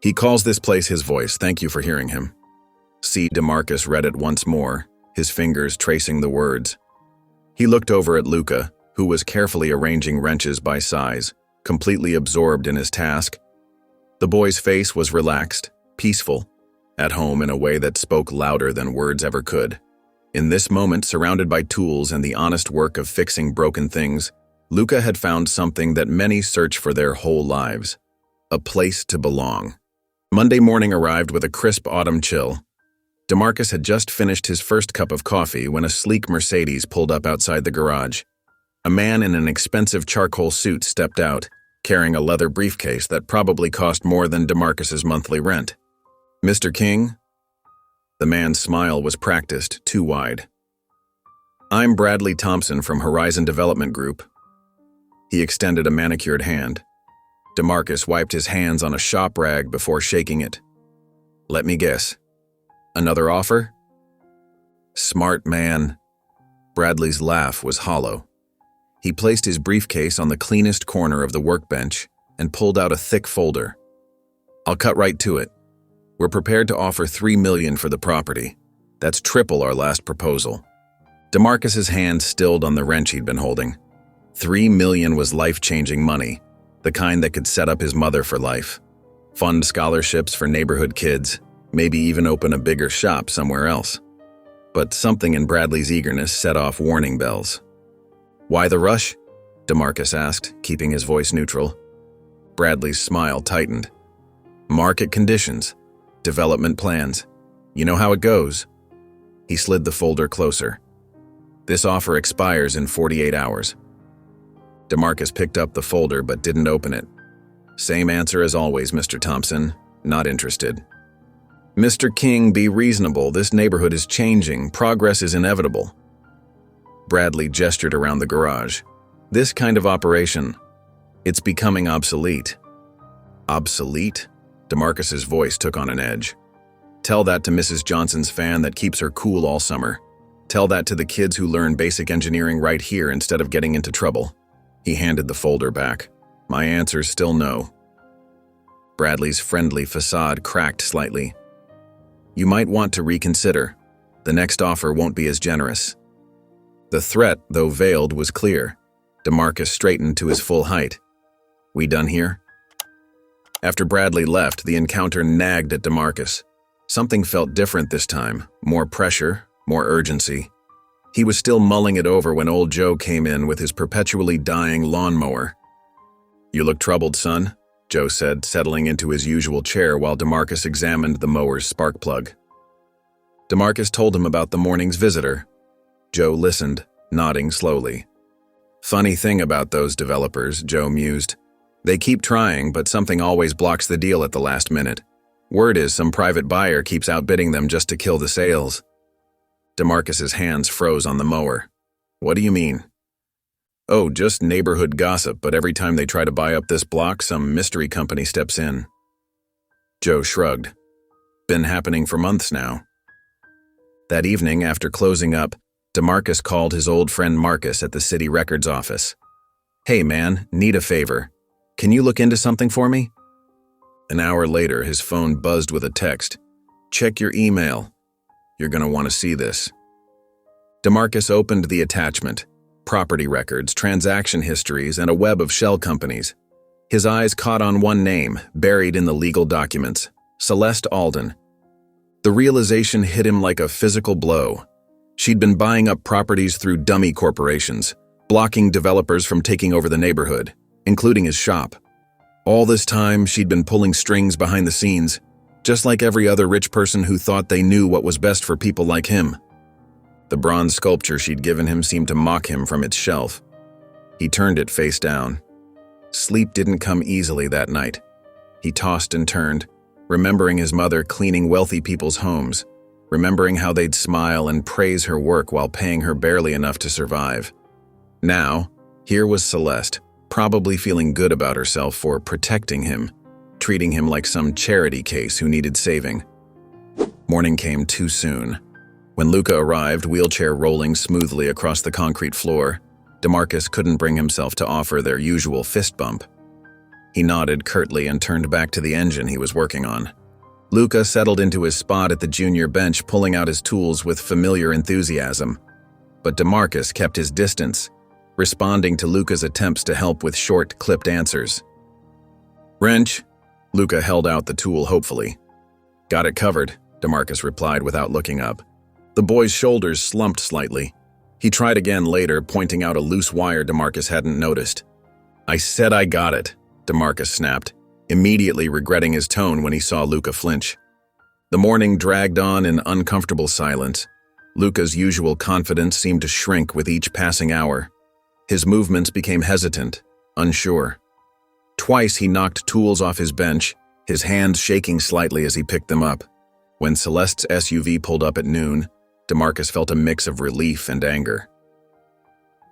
"He calls this place his voice. Thank you for hearing him." C. DeMarcus read it once more, his fingers tracing the words. He looked over at Luca, who was carefully arranging wrenches by size, completely absorbed in his task. The boy's face was relaxed, peaceful, at home in a way that spoke louder than words ever could. In this moment, surrounded by tools and the honest work of fixing broken things, Luca had found something that many search for their whole lives: a place to belong. Monday morning arrived with a crisp autumn chill. DeMarcus had just finished his first cup of coffee when a sleek Mercedes pulled up outside the garage. A man in an expensive charcoal suit stepped out, carrying a leather briefcase that probably cost more than DeMarcus's monthly rent. "Mr. King?" The man's smile was practiced, too wide. "I'm Bradley Thompson from Horizon Development Group." He extended a manicured hand. DeMarcus wiped his hands on a shop rag before shaking it. "Let me guess. Another offer?" "Smart man." Bradley's laugh was hollow. He placed his briefcase on the cleanest corner of the workbench and pulled out a thick folder. "I'll cut right to it. We're prepared to offer $3 million for the property. That's triple our last proposal." DeMarcus's hand stilled on the wrench he'd been holding. $3 million was life-changing money, the kind that could set up his mother for life, fund scholarships for neighborhood kids, maybe even open a bigger shop somewhere else. But something in Bradley's eagerness set off warning bells. "Why the rush?" DeMarcus asked, keeping his voice neutral. Bradley's smile tightened. "Market conditions. Development plans. You know how it goes." He slid the folder closer. This offer expires in 48 hours. DeMarcus picked up the folder but didn't open it. Same answer as always, Mr. Thompson. Not interested. Mr. King, be reasonable. This neighborhood is changing. Progress is inevitable. Bradley gestured around the garage. This kind of operation, it's becoming obsolete. Obsolete? DeMarcus's voice took on an edge. Tell that to Mrs. Johnson's fan that keeps her cool all summer. Tell that to the kids who learn basic engineering right here instead of getting into trouble. He handed the folder back. My answer's still no. Bradley's friendly facade cracked slightly. You might want to reconsider. The next offer won't be as generous. The threat, though veiled, was clear. DeMarcus straightened to his full height. We done here? After Bradley left, the encounter nagged at DeMarcus. Something felt different this time. More pressure, more urgency. He was still mulling it over when old Joe came in with his perpetually dying lawnmower. You look troubled, son, Joe said, settling into his usual chair while DeMarcus examined the mower's spark plug. DeMarcus told him about the morning's visitor. Joe listened, nodding slowly. Funny thing about those developers, Joe mused. They keep trying, but something always blocks the deal at the last minute. Word is some private buyer keeps outbidding them just to kill the sales. DeMarcus's hands froze on the mower. What do you mean? Oh, just neighborhood gossip, but every time they try to buy up this block, some mystery company steps in. Joe shrugged. Been happening for months now. That evening, after closing up, DeMarcus called his old friend Marcus at the city records office. Hey man, need a favor. Can you look into something for me? An hour later, his phone buzzed with a text. Check your email. You're gonna want to see this. DeMarcus opened the attachment. Property records, transaction histories, and a web of shell companies. His eyes caught on one name, buried in the legal documents. Celeste Alden. The realization hit him like a physical blow. She'd been buying up properties through dummy corporations, blocking developers from taking over the neighborhood, including his shop. All this time, she'd been pulling strings behind the scenes, just like every other rich person who thought they knew what was best for people like him. The bronze sculpture she'd given him seemed to mock him from its shelf. He turned it face down. Sleep didn't come easily that night. He tossed and turned, remembering his mother cleaning wealthy people's homes, remembering how they'd smile and praise her work while paying her barely enough to survive. Now, here was Celeste, probably feeling good about herself for protecting him, treating him like some charity case who needed saving. Morning came too soon. When Luca arrived, wheelchair rolling smoothly across the concrete floor, DeMarcus couldn't bring himself to offer their usual fist bump. He nodded curtly and turned back to the engine he was working on. Luca settled into his spot at the junior bench, pulling out his tools with familiar enthusiasm. But DeMarcus kept his distance, responding to Luca's attempts to help with short, clipped answers. Wrench. Luca held out the tool hopefully. Got it covered, DeMarcus replied without looking up. The boy's shoulders slumped slightly. He tried again later, pointing out a loose wire DeMarcus hadn't noticed. I said I got it, DeMarcus snapped, immediately regretting his tone when he saw Luca flinch. The morning dragged on in uncomfortable silence. Luca's usual confidence seemed to shrink with each passing hour. His movements became hesitant, unsure. Twice he knocked tools off his bench, his hands shaking slightly as he picked them up. When Celeste's SUV pulled up at noon, DeMarcus felt a mix of relief and anger.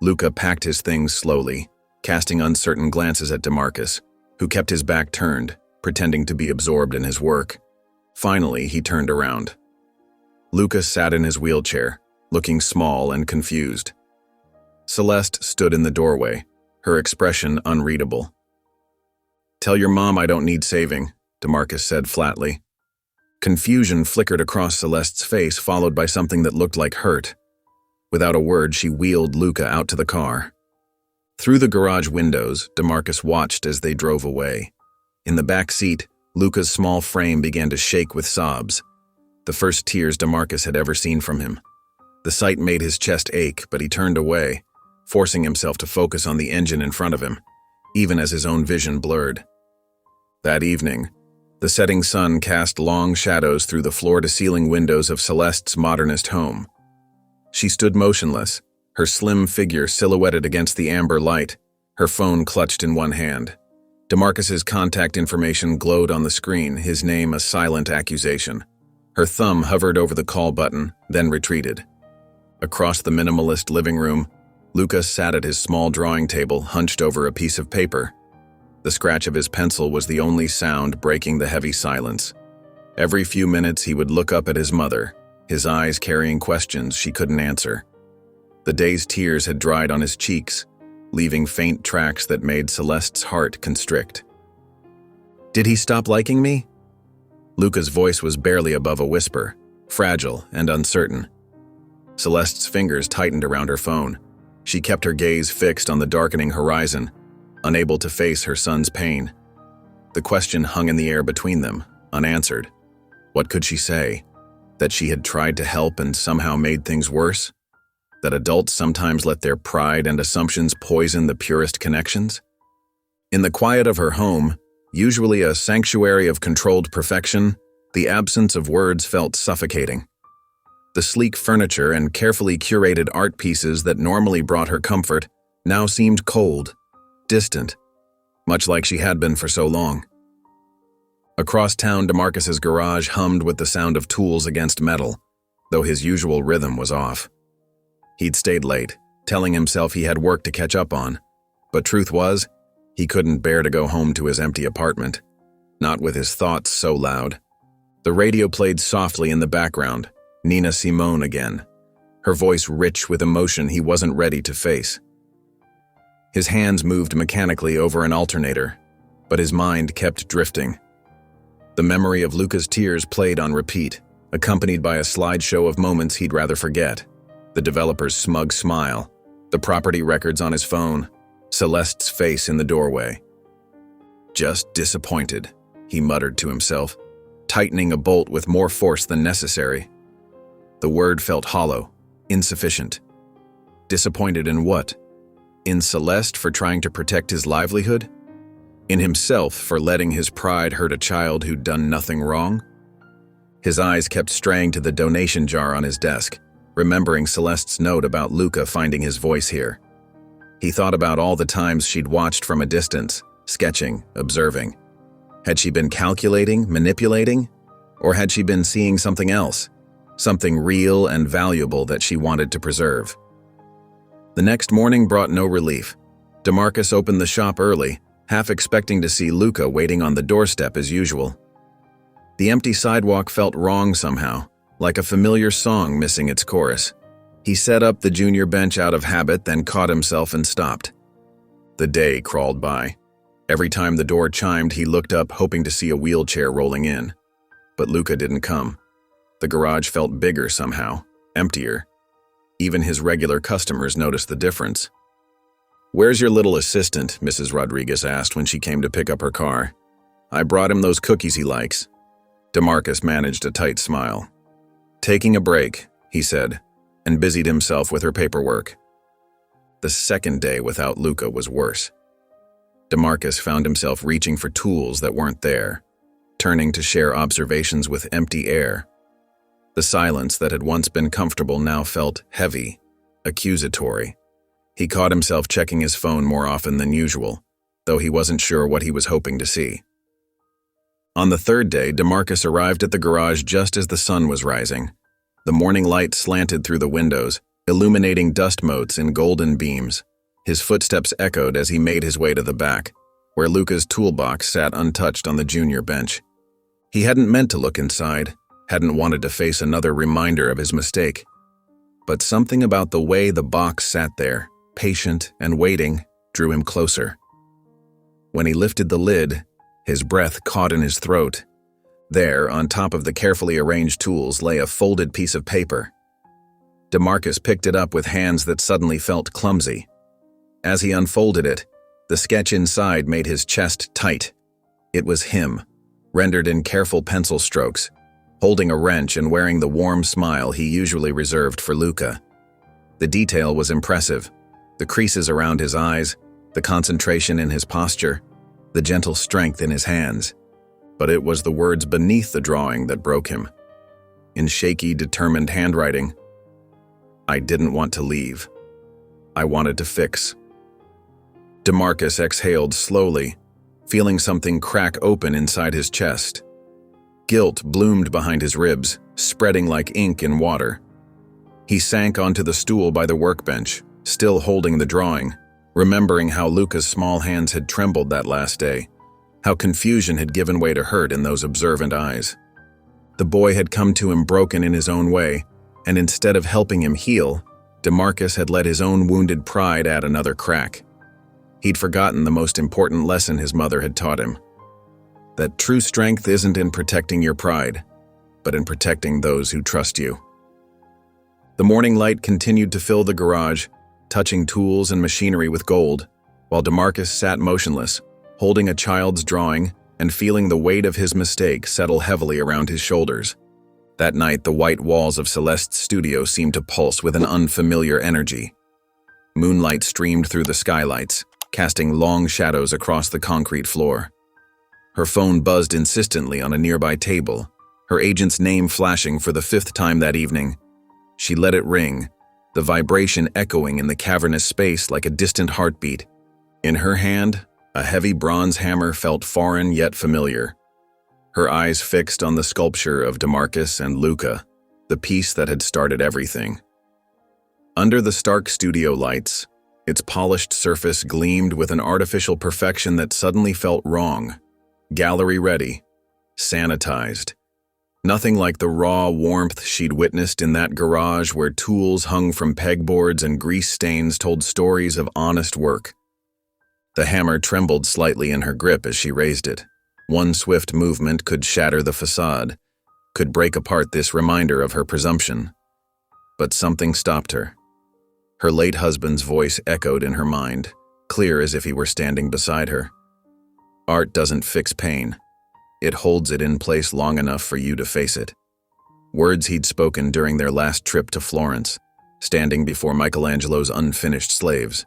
Luca packed his things slowly, casting uncertain glances at DeMarcus, who kept his back turned, pretending to be absorbed in his work. Finally, he turned around. Luca sat in his wheelchair, looking small and confused. Celeste stood in the doorway, her expression unreadable. Tell your mom I don't need saving, DeMarcus said flatly. Confusion flickered across Celeste's face, followed by something that looked like hurt. Without a word, she wheeled Luca out to the car. Through the garage windows, DeMarcus watched as they drove away. In the back seat, Luca's small frame began to shake with sobs, the first tears DeMarcus had ever seen from him. The sight made his chest ache, but he turned away, forcing himself to focus on the engine in front of him, even as his own vision blurred. That evening, the setting sun cast long shadows through the floor-to-ceiling windows of Celeste's modernist home. She stood motionless, her slim figure silhouetted against the amber light, her phone clutched in one hand. DeMarcus's contact information glowed on the screen, his name a silent accusation. Her thumb hovered over the call button, then retreated. Across the minimalist living room, Lucas sat at his small drawing table, hunched over a piece of paper. The scratch of his pencil was the only sound breaking the heavy silence. Every few minutes he would look up at his mother, his eyes carrying questions she couldn't answer. The day's tears had dried on his cheeks, leaving faint tracks that made Celeste's heart constrict. "Did he stop liking me?" Luca's voice was barely above a whisper, fragile and uncertain. Celeste's fingers tightened around her phone. She kept her gaze fixed on the darkening horizon, unable to face her son's pain. The question hung in the air between them, unanswered. What could she say? That she had tried to help and somehow made things worse? That adults sometimes let their pride and assumptions poison the purest connections? In the quiet of her home, usually a sanctuary of controlled perfection, the absence of words felt suffocating. The sleek furniture and carefully curated art pieces that normally brought her comfort now seemed cold, distant, much like she had been for so long. Across town, DeMarcus's garage hummed with the sound of tools against metal, though his usual rhythm was off. He'd stayed late, telling himself he had work to catch up on, but truth was, he couldn't bear to go home to his empty apartment, not with his thoughts so loud. The radio played softly in the background, Nina Simone again, her voice rich with emotion he wasn't ready to face. His hands moved mechanically over an alternator, but his mind kept drifting. The memory of Luca's tears played on repeat, accompanied by a slideshow of moments he'd rather forget. The developer's smug smile, the property records on his phone, Celeste's face in the doorway. "Just disappointed," he muttered to himself, tightening a bolt with more force than necessary. The word felt hollow, insufficient. Disappointed in what? In Celeste for trying to protect his livelihood? In himself for letting his pride hurt a child who'd done nothing wrong? His eyes kept straying to the donation jar on his desk, remembering Celeste's note about Luca finding his voice here. He thought about all the times she'd watched from a distance, sketching, observing. Had she been calculating, manipulating? Or had she been seeing something else? Something real and valuable that she wanted to preserve. The next morning brought no relief. DeMarcus opened the shop early, half expecting to see Luca waiting on the doorstep as usual. The empty sidewalk felt wrong somehow, like a familiar song missing its chorus. He set up the junior bench out of habit, then caught himself and stopped. The day crawled by. Every time the door chimed, he looked up, hoping to see a wheelchair rolling in. But Luca didn't come. The garage felt bigger somehow, emptier. Even his regular customers noticed the difference. "Where's your little assistant?" Mrs. Rodriguez asked when she came to pick up her car. "I brought him those cookies he likes." DeMarcus managed a tight smile. "Taking a break," he said, and busied himself with her paperwork. The second day without Luca was worse. DeMarcus found himself reaching for tools that weren't there, turning to share observations with empty air. The silence that had once been comfortable now felt heavy, accusatory. He caught himself checking his phone more often than usual, though he wasn't sure what he was hoping to see. On the third day, DeMarcus arrived at the garage just as the sun was rising. The morning light slanted through the windows, illuminating dust motes in golden beams. His footsteps echoed as he made his way to the back, where Luca's toolbox sat untouched on the junior bench. He hadn't meant to look inside, hadn't wanted to face another reminder of his mistake. But something about the way the box sat there, patient and waiting, drew him closer. When he lifted the lid, his breath caught in his throat. There, on top of the carefully arranged tools, lay a folded piece of paper. DeMarcus picked it up with hands that suddenly felt clumsy. As he unfolded it, the sketch inside made his chest tight. It was him, rendered in careful pencil strokes, holding a wrench and wearing the warm smile he usually reserved for Luca. The detail was impressive. The creases around his eyes, the concentration in his posture, the gentle strength in his hands. But it was the words beneath the drawing that broke him. In shaky, determined handwriting, "I didn't want to leave." I wanted to fix. DeMarcus exhaled slowly, feeling something crack open inside his chest. Guilt bloomed behind his ribs, spreading like ink in water. He sank onto the stool by the workbench, still holding the drawing, remembering how Luca's small hands had trembled that last day, how confusion had given way to hurt in those observant eyes. The boy had come to him broken in his own way, and instead of helping him heal, DeMarcus had let his own wounded pride add another crack. He'd forgotten the most important lesson his mother had taught him: that true strength isn't in protecting your pride, but in protecting those who trust you. The morning light continued to fill the garage, touching tools and machinery with gold, while DeMarcus sat motionless, holding a child's drawing and feeling the weight of his mistake settle heavily around his shoulders. That night, the white walls of Celeste's studio seemed to pulse with an unfamiliar energy. Moonlight streamed through the skylights, casting long shadows across the concrete floor. Her phone buzzed insistently on a nearby table, her agent's name flashing for the 5th time that evening. She let it ring, the vibration echoing in the cavernous space like a distant heartbeat. In her hand, a heavy bronze hammer felt foreign yet familiar. Her eyes fixed on the sculpture of DeMarcus and Luca, the piece that had started everything. Under the stark studio lights, its polished surface gleamed with an artificial perfection that suddenly felt wrong. Gallery-ready, sanitized. Nothing like the raw warmth she'd witnessed in that garage where tools hung from pegboards and grease stains told stories of honest work. The hammer trembled slightly in her grip as she raised it. One swift movement could shatter the facade, could break apart this reminder of her presumption. But something stopped her. Her late husband's voice echoed in her mind, clear as if he were standing beside her. Art doesn't fix pain. It holds it in place long enough for you to face it. Words he'd spoken during their last trip to Florence, standing before Michelangelo's unfinished slaves.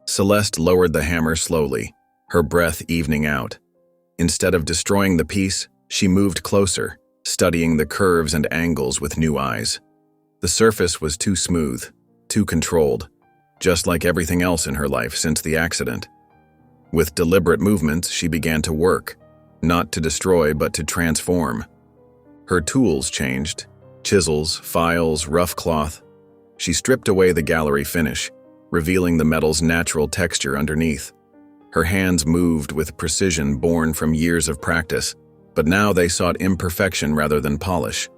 Celeste lowered the hammer slowly, her breath evening out. Instead of destroying the piece, she moved closer, studying the curves and angles with new eyes. The surface was too smooth, too controlled, just like everything else in her life since the accident. With deliberate movements, she began to work, not to destroy but to transform. Her tools changed: chisels, files, rough cloth. She stripped away the gallery finish, revealing the metal's natural texture underneath. Her hands moved with precision born from years of practice, but now they sought imperfection rather than polish.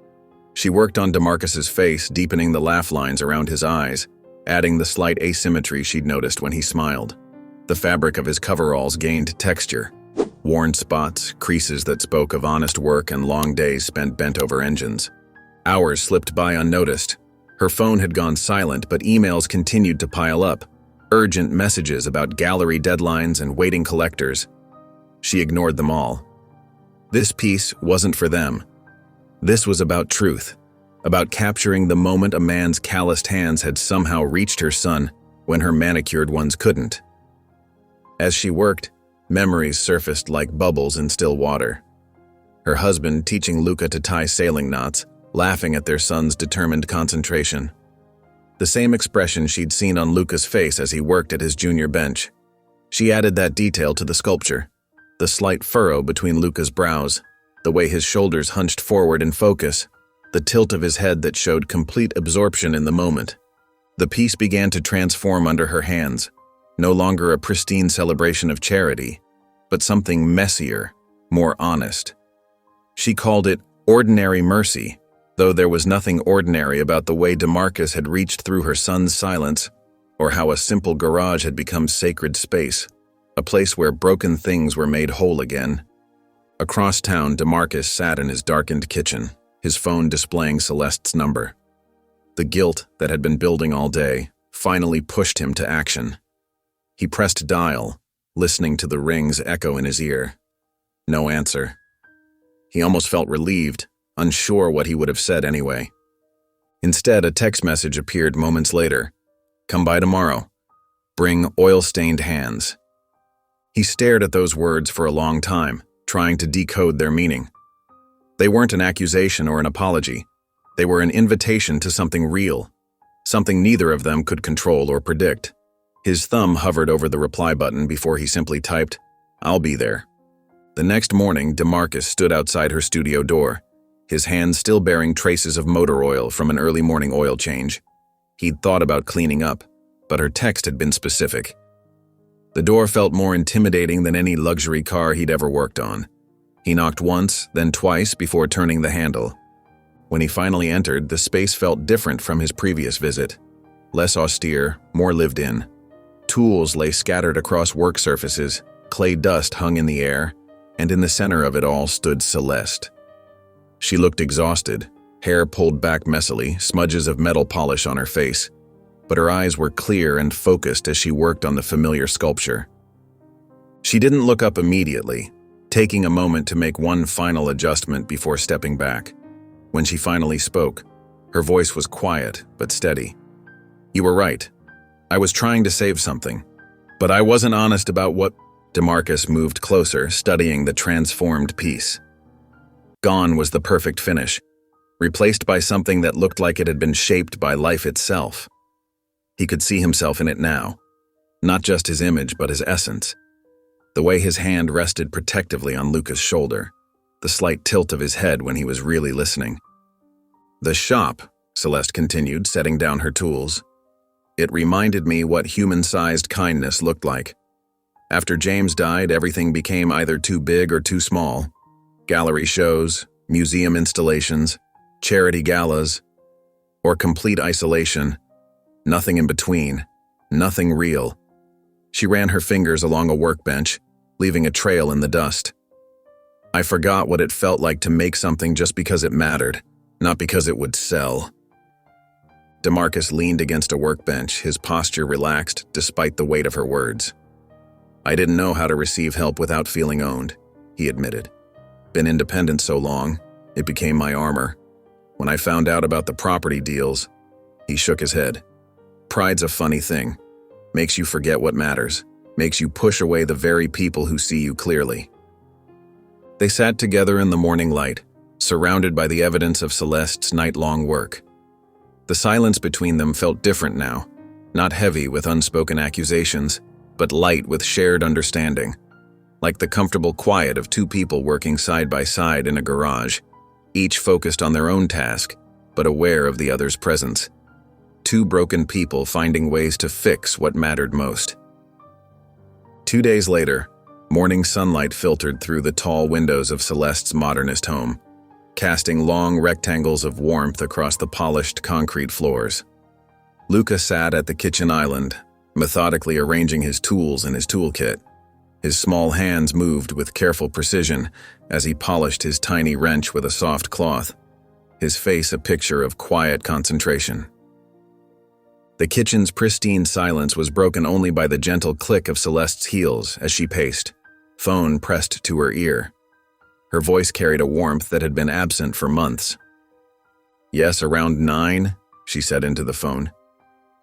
She worked on DeMarcus's face, deepening the laugh lines around his eyes, adding the slight asymmetry she'd noticed when he smiled. The fabric of his coveralls gained texture, worn spots, creases that spoke of honest work and long days spent bent over engines. Hours slipped by unnoticed. Her phone had gone silent, but emails continued to pile up, urgent messages about gallery deadlines and waiting collectors. She ignored them all. This piece wasn't for them. This was about truth, about capturing the moment a man's calloused hands had somehow reached her son when her manicured ones couldn't. As she worked, memories surfaced like bubbles in still water. Her husband teaching Luca to tie sailing knots, laughing at their son's determined concentration. The same expression she'd seen on Luca's face as he worked at his junior bench. She added that detail to the sculpture, the slight furrow between Luca's brows, the way his shoulders hunched forward in focus, the tilt of his head that showed complete absorption in the moment. The piece began to transform under her hands, no longer a pristine celebration of charity, but something messier, more honest. She called it ordinary mercy, though there was nothing ordinary about the way DeMarcus had reached through her son's silence, or how a simple garage had become sacred space, a place where broken things were made whole again. Across town, DeMarcus sat in his darkened kitchen, his phone displaying Celeste's number. The guilt that had been building all day finally pushed him to action. He pressed dial, listening to the rings echo in his ear. No answer. He almost felt relieved, unsure what he would have said anyway. Instead, a text message appeared moments later. "Come by tomorrow. Bring oil-stained hands." He stared at those words for a long time, trying to decode their meaning. They weren't an accusation or an apology. They were an invitation to something real, something neither of them could control or predict. His thumb hovered over the reply button before he simply typed, "I'll be there." The next morning, DeMarcus stood outside her studio door, his hands still bearing traces of motor oil from an early morning oil change. He'd thought about cleaning up, but her text had been specific. The door felt more intimidating than any luxury car he'd ever worked on. He knocked once, then twice before turning the handle. When he finally entered, the space felt different from his previous visit. Less austere, more lived in. Tools lay scattered across work surfaces, clay dust hung in the air, and in the center of it all stood Celeste. She looked exhausted, hair pulled back messily, smudges of metal polish on her face, but her eyes were clear and focused as she worked on the familiar sculpture. She didn't look up immediately, taking a moment to make one final adjustment before stepping back. When she finally spoke, her voice was quiet but steady. "You were right. I was trying to save something, but I wasn't honest about what—" DeMarcus moved closer, studying the transformed piece. Gone was the perfect finish, replaced by something that looked like it had been shaped by life itself. He could see himself in it now, not just his image but his essence. The way his hand rested protectively on Luca's shoulder, the slight tilt of his head when he was really listening. "The shop," Celeste continued, setting down her tools. "It reminded me what human-sized kindness looked like. After James died, everything became either too big or too small. Gallery shows, museum installations, charity galas, or complete isolation. Nothing in between, nothing real." She ran her fingers along a workbench, leaving a trail in the dust. "I forgot what it felt like to make something just because it mattered, not because it would sell." DeMarcus leaned against a workbench, his posture relaxed despite the weight of her words. "I didn't know how to receive help without feeling owned," he admitted. "Been independent so long, it became my armor. When I found out about the property deals," he shook his head. "Pride's a funny thing. Makes you forget what matters, makes you push away the very people who see you clearly." They sat together in the morning light, surrounded by the evidence of Celeste's night-long work. The silence between them felt different now, not heavy with unspoken accusations, but light with shared understanding, like the comfortable quiet of two people working side by side in a garage, each focused on their own task, but aware of the other's presence. Two broken people finding ways to fix what mattered most. 2 days later, morning sunlight filtered through the tall windows of Celeste's modernist home, casting long rectangles of warmth across the polished concrete floors. Luca sat at the kitchen island, methodically arranging his tools in his toolkit. His small hands moved with careful precision as he polished his tiny wrench with a soft cloth, his face a picture of quiet concentration. The kitchen's pristine silence was broken only by the gentle click of Celeste's heels as she paced, phone pressed to her ear. Her voice carried a warmth that had been absent for months. "Yes, around 9, she said into the phone.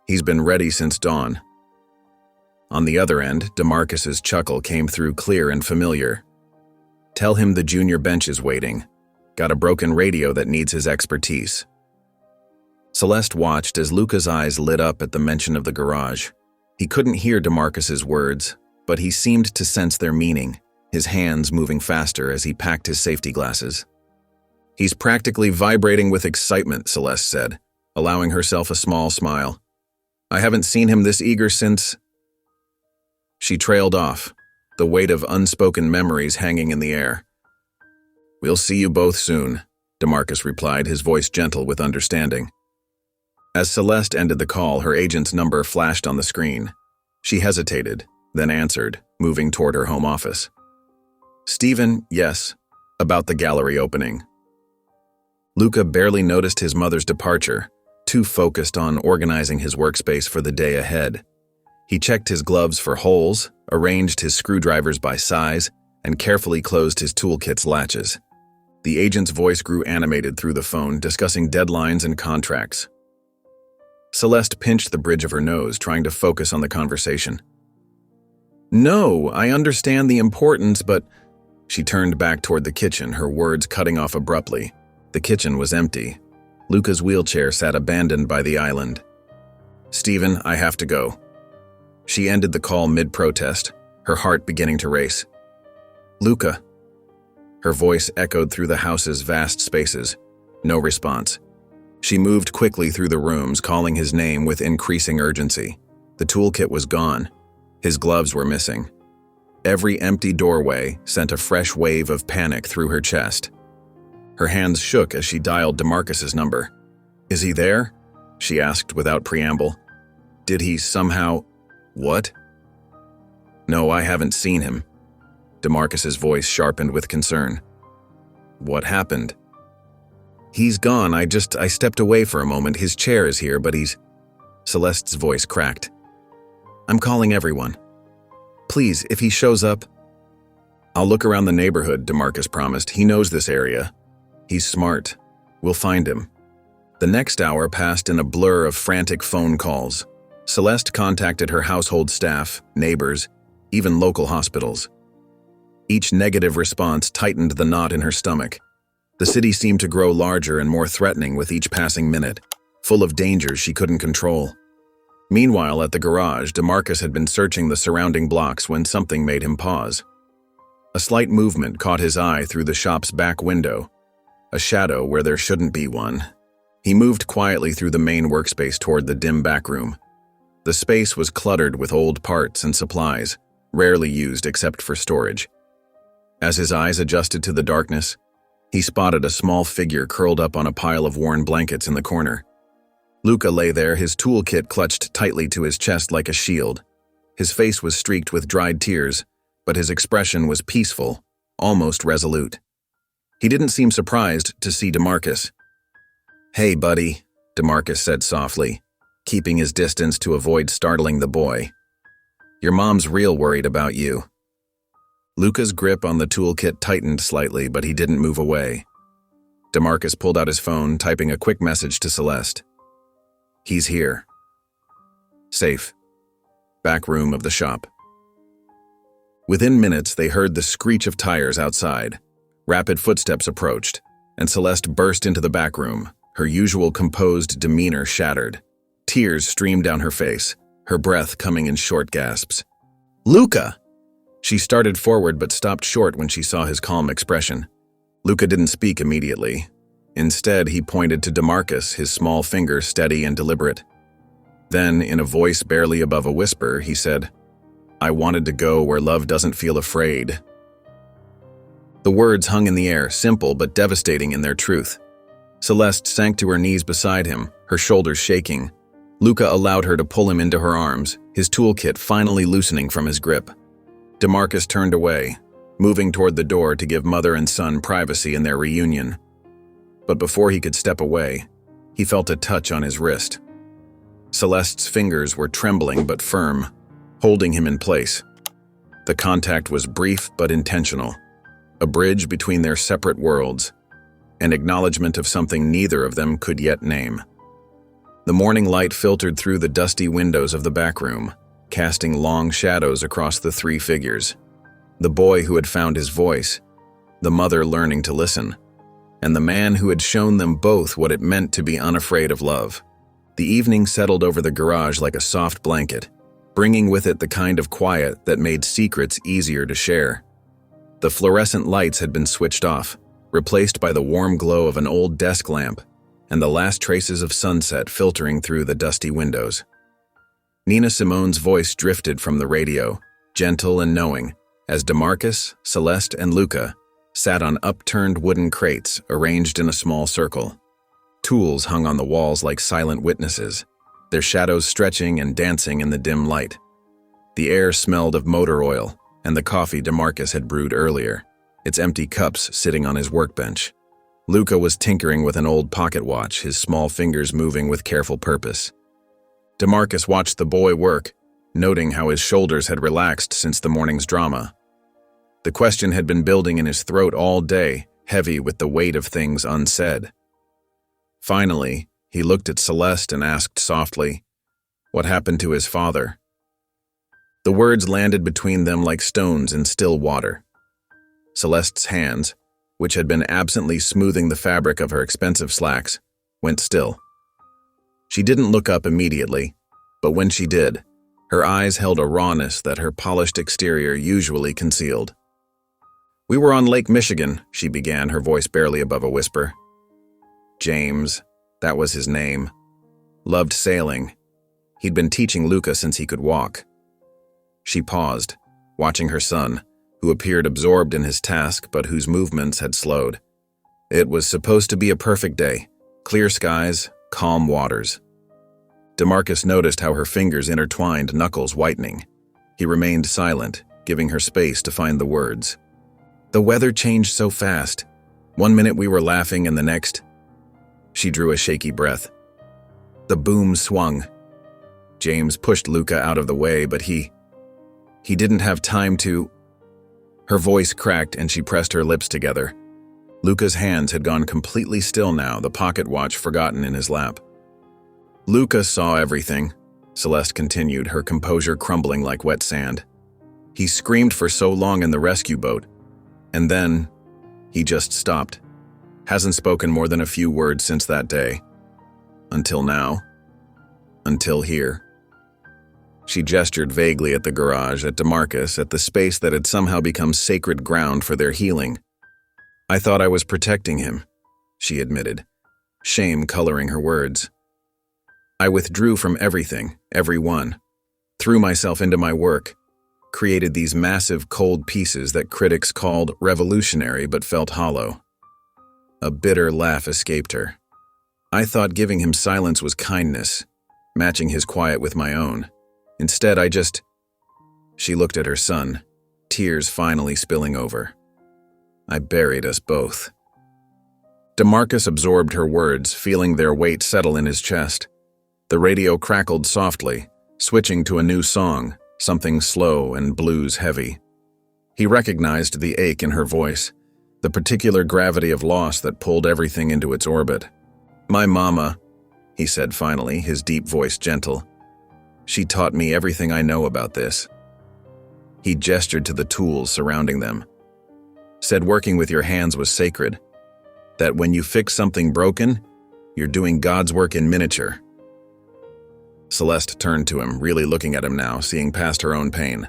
"He's been ready since dawn." On the other end, DeMarcus's chuckle came through clear and familiar. "Tell him the junior bench is waiting. Got a broken radio that needs his expertise." Celeste watched as Luca's eyes lit up at the mention of the garage. He couldn't hear DeMarcus's words, but he seemed to sense their meaning, his hands moving faster as he packed his safety glasses. "He's practically vibrating with excitement," Celeste said, allowing herself a small smile. "I haven't seen him this eager since—" She trailed off, the weight of unspoken memories hanging in the air. "We'll see you both soon," DeMarcus replied, his voice gentle with understanding. As Celeste ended the call, her agent's number flashed on the screen. She hesitated, then answered, moving toward her home office. "Stephen, yes, about the gallery opening." Luca barely noticed his mother's departure, too focused on organizing his workspace for the day ahead. He checked his gloves for holes, arranged his screwdrivers by size, and carefully closed his toolkit's latches. The agent's voice grew animated through the phone, discussing deadlines and contracts. Celeste pinched the bridge of her nose, trying to focus on the conversation. "No, I understand the importance, but—" She turned back toward the kitchen, her words cutting off abruptly. The kitchen was empty. Luca's wheelchair sat abandoned by the island. "Stephen, I have to go." She ended the call mid-protest, her heart beginning to race. "Luca." Her voice echoed through the house's vast spaces. No response. She moved quickly through the rooms, calling his name with increasing urgency. The toolkit was gone. His gloves were missing. Every empty doorway sent a fresh wave of panic through her chest. Her hands shook as she dialed DeMarcus's number. "Is he there?" she asked without preamble. "Did he somehow—" "What?" "No, I haven't seen him." DeMarcus's voice sharpened with concern. "What happened?" "He's gone. I stepped away for a moment. His chair is here, but he's—" Celeste's voice cracked. "I'm calling everyone. Please, if he shows up—" "I'll look around the neighborhood," DeMarcus promised. "He knows this area. He's smart. We'll find him." The next hour passed in a blur of frantic phone calls. Celeste contacted her household staff, neighbors, even local hospitals. Each negative response tightened the knot in her stomach. The city seemed to grow larger and more threatening with each passing minute, full of dangers she couldn't control. Meanwhile, at the garage, DeMarcus had been searching the surrounding blocks when something made him pause. A slight movement caught his eye through the shop's back window, a shadow where there shouldn't be one. He moved quietly through the main workspace toward the dim back room. The space was cluttered with old parts and supplies, rarely used except for storage. As his eyes adjusted to the darkness, he spotted a small figure curled up on a pile of worn blankets in the corner. Luca lay there, his toolkit clutched tightly to his chest like a shield. His face was streaked with dried tears, but his expression was peaceful, almost resolute. He didn't seem surprised to see DeMarcus. "Hey, buddy," DeMarcus said softly, keeping his distance to avoid startling the boy. "Your mom's real worried about you." Luca's grip on the toolkit tightened slightly, but he didn't move away. DeMarcus pulled out his phone, typing a quick message to Celeste. "He's here." Safe. Back room of the shop. Within minutes, they heard the screech of tires outside. Rapid footsteps approached, and Celeste burst into the back room, her usual composed demeanor shattered. Tears streamed down her face, her breath coming in short gasps. "Luca!" She started forward but stopped short when she saw his calm expression. Luca didn't speak immediately. Instead, he pointed to DeMarcus, his small finger steady and deliberate. Then, in a voice barely above a whisper, he said, "I wanted to go where love doesn't feel afraid." The words hung in the air, simple but devastating in their truth. Celeste sank to her knees beside him, her shoulders shaking. Luca allowed her to pull him into her arms, his toolkit finally loosening from his grip. DeMarcus turned away, moving toward the door to give mother and son privacy in their reunion. But before he could step away, he felt a touch on his wrist. Celeste's fingers were trembling but firm, holding him in place. The contact was brief but intentional, a bridge between their separate worlds, an acknowledgement of something neither of them could yet name. The morning light filtered through the dusty windows of the back room, casting long shadows across the three figures. The boy who had found his voice, the mother learning to listen, and the man who had shown them both what it meant to be unafraid of love. The evening settled over the garage like a soft blanket, bringing with it the kind of quiet that made secrets easier to share. The fluorescent lights had been switched off, replaced by the warm glow of an old desk lamp, and the last traces of sunset filtering through the dusty windows. Nina Simone's voice drifted from the radio, gentle and knowing, as DeMarcus, Celeste, and Luca sat on upturned wooden crates arranged in a small circle. Tools hung on the walls like silent witnesses, their shadows stretching and dancing in the dim light. The air smelled of motor oil and the coffee DeMarcus had brewed earlier, its empty cups sitting on his workbench. Luca was tinkering with an old pocket watch, his small fingers moving with careful purpose. DeMarcus watched the boy work, noting how his shoulders had relaxed since the morning's drama. The question had been building in his throat all day, heavy with the weight of things unsaid. Finally, he looked at Celeste and asked softly, "What happened to his father?" The words landed between them like stones in still water. Celeste's hands, which had been absently smoothing the fabric of her expensive slacks, went still. She didn't look up immediately, but when she did, Her eyes held a rawness that her polished exterior usually concealed. "We were on Lake Michigan," she began, her voice barely above a whisper. James, that was his name, loved sailing. He'd been teaching Luca since he could walk. She paused, watching her son, who appeared absorbed in his task but whose movements had slowed. It was supposed to be a perfect day, clear skies, calm waters. DeMarcus noticed how her fingers intertwined, knuckles whitening. He remained silent, giving her space to find the words. "The weather changed so fast. One minute we were laughing and the next..." She drew a shaky breath. The boom swung. James pushed Luca out of the way, but he didn't have time to... Her voice cracked and she pressed her lips together. Luca's hands had gone completely still now, the pocket watch forgotten in his lap. "Luca saw everything," Celeste continued, her composure crumbling like wet sand. "He screamed for so long in the rescue boat. And then, he just stopped. Hasn't spoken more than a few words since that day. Until now. Until here." She gestured vaguely at the garage, at DeMarcus, at the space that had somehow become sacred ground for their healing. "I thought I was protecting him," she admitted, shame coloring her words. "I withdrew from everything, everyone, threw myself into my work, created these massive cold pieces that critics called revolutionary but felt hollow." A bitter laugh escaped her. "I thought giving him silence was kindness, matching his quiet with my own. Instead, I just..." She looked at her son, tears finally spilling over. "I buried us both." DeMarcus absorbed her words, feeling their weight settle in his chest. The radio crackled softly, switching to a new song, something slow and blues heavy. He recognized the ache in her voice, the particular gravity of loss that pulled everything into its orbit. "My mama," he said finally, his deep voice gentle. "She taught me everything I know about this." He gestured to the tools surrounding them. Said working with your hands was sacred. That when you fix something broken, you're doing God's work in miniature. Celeste turned to him, really looking at him now, seeing past her own pain.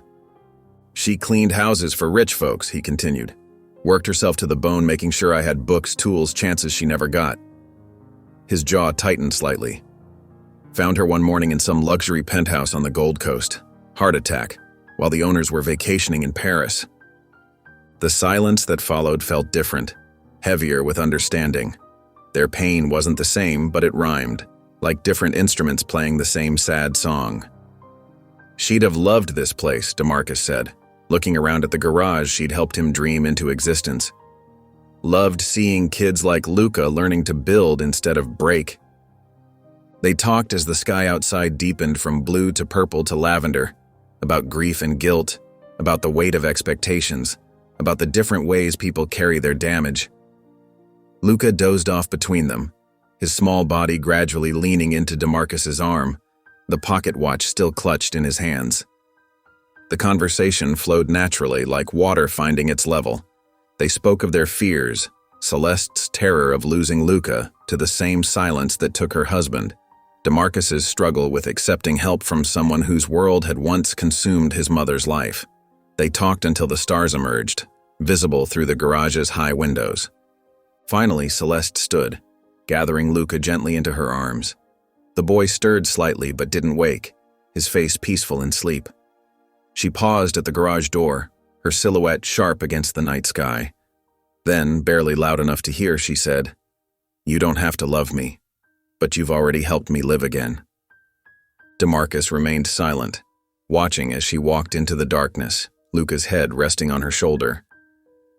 "She cleaned houses for rich folks," he continued. "Worked herself to the bone making sure I had books, tools, chances she never got." His jaw tightened slightly. "Found her one morning in some luxury penthouse on the Gold Coast. Heart attack, while the owners were vacationing in Paris." The silence that followed felt different, heavier with understanding. Their pain wasn't the same, but it rhymed, like different instruments playing the same sad song. "She'd have loved this place," DeMarcus said, looking around at the garage she'd helped him dream into existence. "Loved seeing kids like Luca learning to build instead of break." They talked as the sky outside deepened from blue to purple to lavender, about grief and guilt, about the weight of expectations, about the different ways people carry their damage. Luca dozed off between them, his small body gradually leaning into DeMarcus's arm, the pocket watch still clutched in his hands. The conversation flowed naturally, like water finding its level. They spoke of their fears, Celeste's terror of losing Luca, to the same silence that took her husband, DeMarcus's struggle with accepting help from someone whose world had once consumed his mother's life. They talked until the stars emerged, visible through the garage's high windows. Finally, Celeste stood, gathering Luca gently into her arms. The boy stirred slightly but didn't wake, his face peaceful in sleep. She paused at the garage door, her silhouette sharp against the night sky. Then, barely loud enough to hear, she said, "You don't have to love me, but you've already helped me live again." DeMarcus remained silent, watching as she walked into the darkness, Luca's head resting on her shoulder.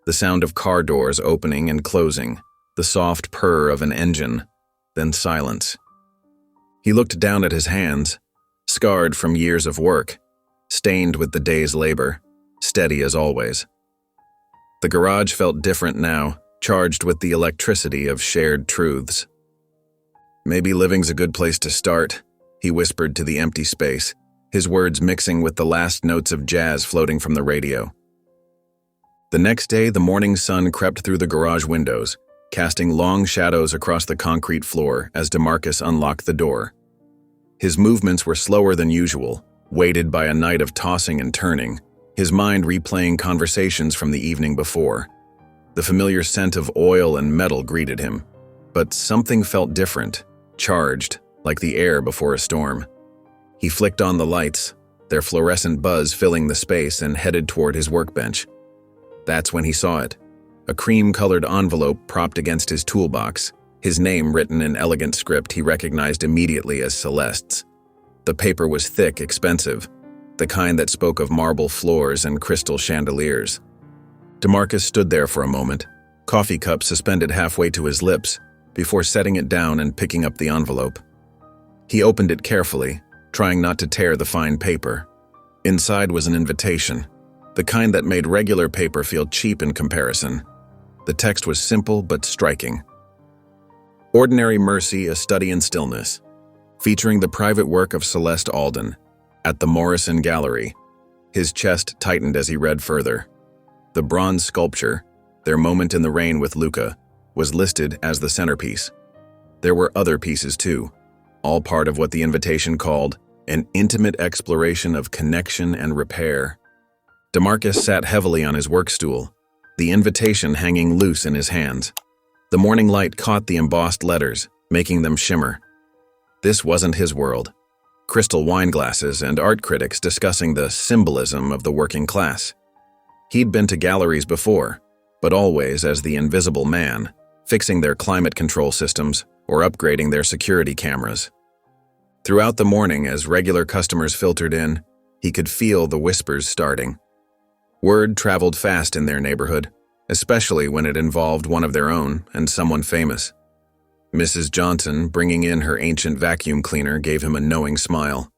The sound of car doors opening and closing, the soft purr of an engine, then silence. He looked down at his hands, scarred from years of work, stained with the day's labor, steady as always. The garage felt different now, charged with the electricity of shared truths. "Maybe living's a good place to start," he whispered to the empty space, his words mixing with the last notes of jazz floating from the radio. The next day, the morning sun crept through the garage windows, casting long shadows across the concrete floor as DeMarcus unlocked the door. His movements were slower than usual, Weighted by a night of tossing and turning, his mind replaying conversations from the evening before. The familiar scent of oil and metal greeted him, but something felt different, charged, like the air before a storm. He flicked on the lights, their fluorescent buzz filling the space, and headed toward his workbench. That's when he saw it. A cream-colored envelope propped against his toolbox, his name written in elegant script he recognized immediately as Celeste's. The paper was thick, expensive, the kind that spoke of marble floors and crystal chandeliers. DeMarcus stood there for a moment, coffee cup suspended halfway to his lips, before setting it down and picking up the envelope. He opened it carefully, trying not to tear the fine paper. Inside was an invitation, the kind that made regular paper feel cheap in comparison. The text was simple but striking. Ordinary Mercy, a Study in Stillness, featuring the private work of Celeste Alden, at the Morrison Gallery. His chest tightened as he read further. The bronze sculpture, their moment in the rain with Luca, was listed as the centerpiece. There were other pieces too, all part of what the invitation called an intimate exploration of connection and repair. DeMarcus sat heavily on his work stool, the invitation hanging loose in his hands. The morning light caught the embossed letters, making them shimmer. This wasn't his world. Crystal wine glasses and art critics discussing the symbolism of the working class. He'd been to galleries before, but always as the invisible man, fixing their climate control systems or upgrading their security cameras. Throughout the morning, as regular customers filtered in, he could feel the whispers starting. Word traveled fast in their neighborhood, especially when it involved one of their own and someone famous. Mrs. Johnson, bringing in her ancient vacuum cleaner, gave him a knowing smile.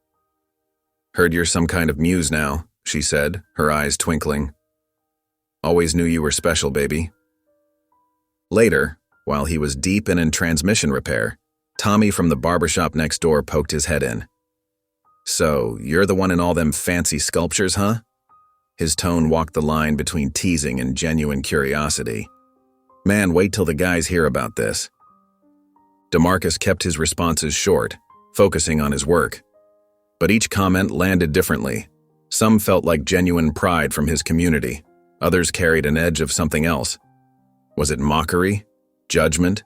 "Heard you're some kind of muse now," she said, her eyes twinkling. "Always knew you were special, baby." Later, while he was deep in transmission repair, Tommy from the barbershop next door poked his head in. "So, you're the one in all them fancy sculptures, huh?" His tone walked the line between teasing and genuine curiosity. "Man, wait till the guys hear about this." DeMarcus kept his responses short, focusing on his work. But each comment landed differently. Some felt like genuine pride from his community. Others carried an edge of something else. Was it mockery? Judgment?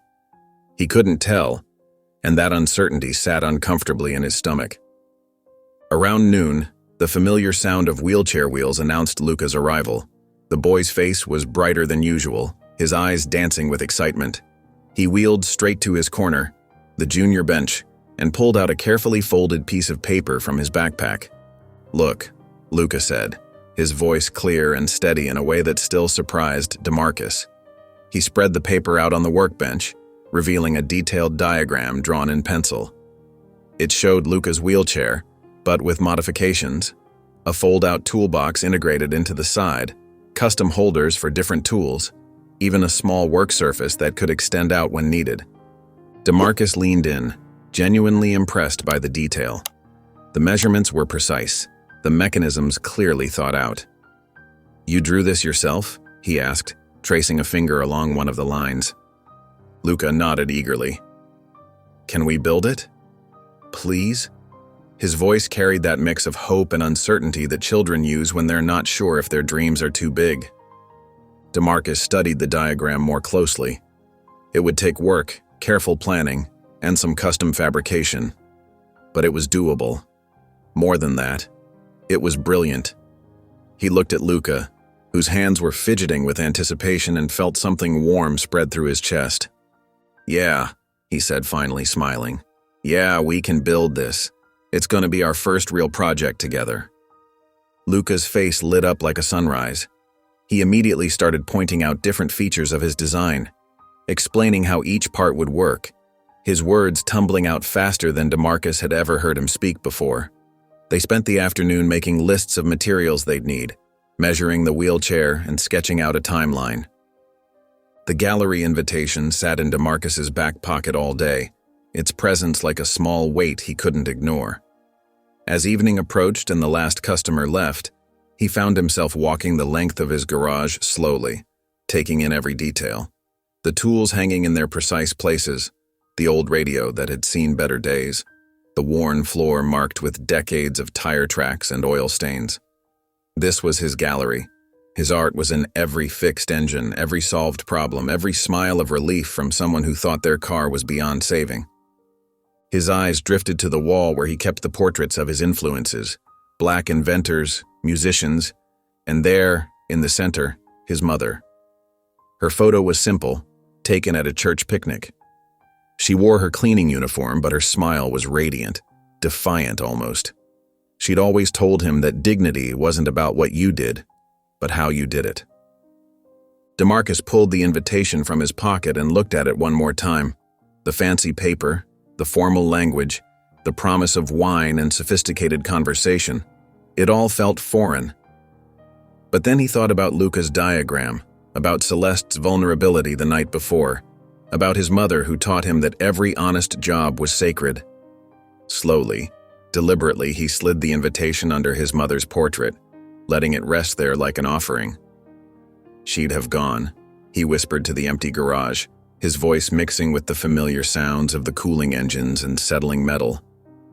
He couldn't tell, and that uncertainty sat uncomfortably in his stomach. Around noon, the familiar sound of wheelchair wheels announced Luca's arrival. The boy's face was brighter than usual, his eyes dancing with excitement. He wheeled straight to his corner, the junior bench, and pulled out a carefully folded piece of paper from his backpack. "Look," Luca said, his voice clear and steady in a way that still surprised DeMarcus. He spread the paper out on the workbench, revealing a detailed diagram drawn in pencil. It showed Luca's wheelchair, but with modifications. A fold-out toolbox integrated into the side, custom holders for different tools, even a small work surface that could extend out when needed. DeMarcus leaned in, genuinely impressed by the detail. The measurements were precise, the mechanisms clearly thought out. "You drew this yourself?" he asked, tracing a finger along one of the lines. Luca nodded eagerly. "Can we build it? Please?" His voice carried that mix of hope and uncertainty that children use when they're not sure if their dreams are too big. DeMarcus studied the diagram more closely. It would take work, careful planning, and some custom fabrication. But it was doable. More than that, it was brilliant. He looked at Luca, whose hands were fidgeting with anticipation, and felt something warm spread through his chest. "Yeah," he said, finally smiling. "Yeah, we can build this. It's going to be our first real project together." Luca's face lit up like a sunrise. He immediately started pointing out different features of his design, explaining how each part would work, his words tumbling out faster than DeMarcus had ever heard him speak before. They spent the afternoon making lists of materials they'd need, measuring the wheelchair and sketching out a timeline. The gallery invitation sat in DeMarcus's back pocket all day, its presence like a small weight he couldn't ignore. As evening approached and the last customer left, he found himself walking the length of his garage slowly, taking in every detail. The tools hanging in their precise places, the old radio that had seen better days, the worn floor marked with decades of tire tracks and oil stains. This was his gallery. His art was in every fixed engine, every solved problem, every smile of relief from someone who thought their car was beyond saving. His eyes drifted to the wall where he kept the portraits of his influences, black inventors, musicians, and there, in the center, his mother. Her photo was simple, taken at a church picnic. She wore her cleaning uniform, but her smile was radiant, defiant almost. She'd always told him that dignity wasn't about what you did, but how you did it. DeMarcus pulled the invitation from his pocket and looked at it one more time. The fancy paper, the formal language, the promise of wine and sophisticated conversation. It all felt foreign. But then he thought about Luca's diagram, about Celeste's vulnerability the night before, about his mother who taught him that every honest job was sacred. Slowly, deliberately, he slid the invitation under his mother's portrait, letting it rest there like an offering. She'd have gone, he whispered to the empty garage, his voice mixing with the familiar sounds of the cooling engines and settling metal.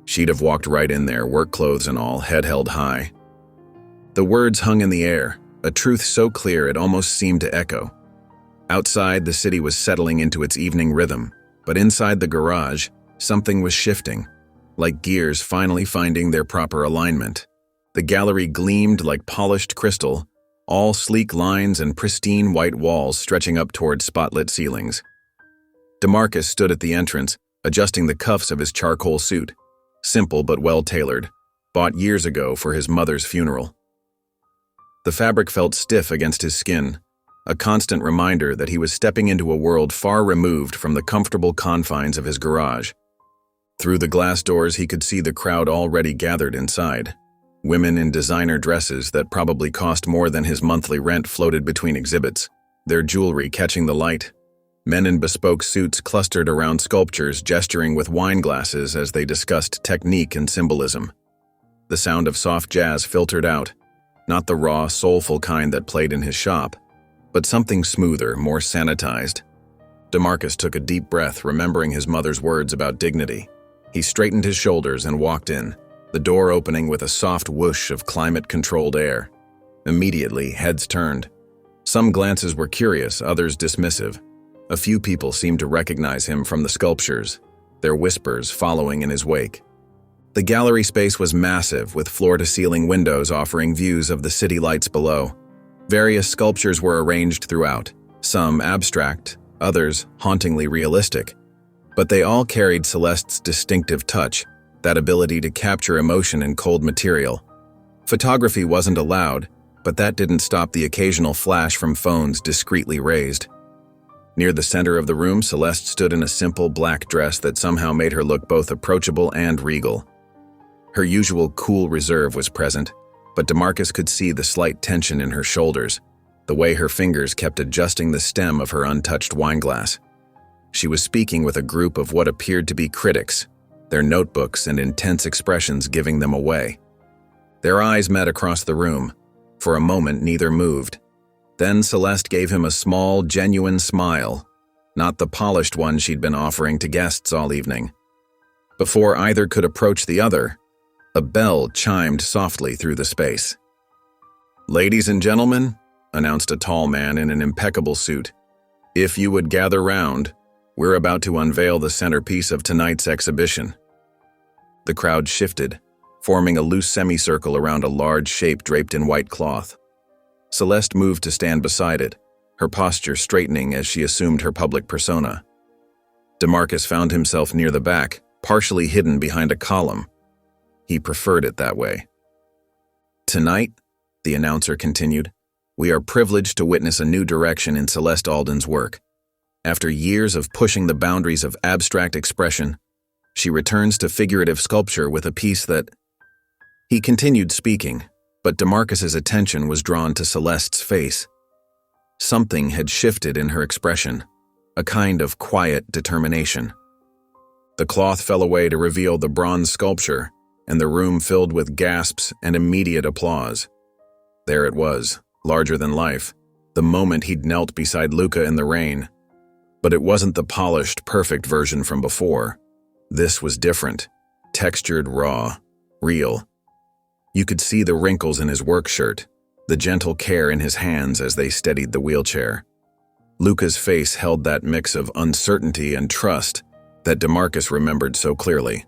She'd have walked right in there, work clothes and all, head held high. The words hung in the air, a truth so clear it almost seemed to echo. Outside, the city was settling into its evening rhythm, but inside the garage, something was shifting, like gears finally finding their proper alignment. The gallery gleamed like polished crystal, all sleek lines and pristine white walls stretching up toward spotlit ceilings. DeMarcus stood at the entrance, adjusting the cuffs of his charcoal suit, simple but well-tailored, bought years ago for his mother's funeral. The fabric felt stiff against his skin, a constant reminder that he was stepping into a world far removed from the comfortable confines of his garage. Through the glass doors, he could see the crowd already gathered inside. Women in designer dresses that probably cost more than his monthly rent floated between exhibits, their jewelry catching the light. Men in bespoke suits clustered around sculptures, gesturing with wine glasses as they discussed technique and symbolism. The sound of soft jazz filtered out, not the raw, soulful kind that played in his shop, but something smoother, more sanitized. DeMarcus took a deep breath, remembering his mother's words about dignity. He straightened his shoulders and walked in, the door opening with a soft whoosh of climate-controlled air. Immediately, heads turned. Some glances were curious, others dismissive. A few people seemed to recognize him from the sculptures, their whispers following in his wake. The gallery space was massive, with floor-to-ceiling windows offering views of the city lights below. Various sculptures were arranged throughout, some abstract, others hauntingly realistic. But they all carried Celeste's distinctive touch, that ability to capture emotion in cold material. Photography wasn't allowed, but that didn't stop the occasional flash from phones discreetly raised. Near the center of the room, Celeste stood in a simple black dress that somehow made her look both approachable and regal. Her usual cool reserve was present, but DeMarcus could see the slight tension in her shoulders, the way her fingers kept adjusting the stem of her untouched wineglass. She was speaking with a group of what appeared to be critics, their notebooks and intense expressions giving them away. Their eyes met across the room. For a moment, neither moved. Then Celeste gave him a small, genuine smile, not the polished one she'd been offering to guests all evening. Before either could approach the other, a bell chimed softly through the space. "Ladies and gentlemen," announced a tall man in an impeccable suit, "if you would gather round, we're about to unveil the centerpiece of tonight's exhibition." The crowd shifted, forming a loose semicircle around a large shape draped in white cloth. Celeste moved to stand beside it, her posture straightening as she assumed her public persona. DeMarcus found himself near the back, partially hidden behind a column. He preferred it that way. "Tonight," the announcer continued, "we are privileged to witness a new direction in Celeste Alden's work. After years of pushing the boundaries of abstract expression, she returns to figurative sculpture with a piece that—" He continued speaking, but DeMarcus's attention was drawn to Celeste's face. Something had shifted in her expression, a kind of quiet determination. The cloth fell away to reveal the bronze sculpture, and the room filled with gasps and immediate applause. There it was, larger than life, the moment he'd knelt beside Luca in the rain. But it wasn't the polished, perfect version from before. This was different, textured, raw, real. You could see the wrinkles in his work shirt, the gentle care in his hands as they steadied the wheelchair. Luca's face held that mix of uncertainty and trust that DeMarcus remembered so clearly.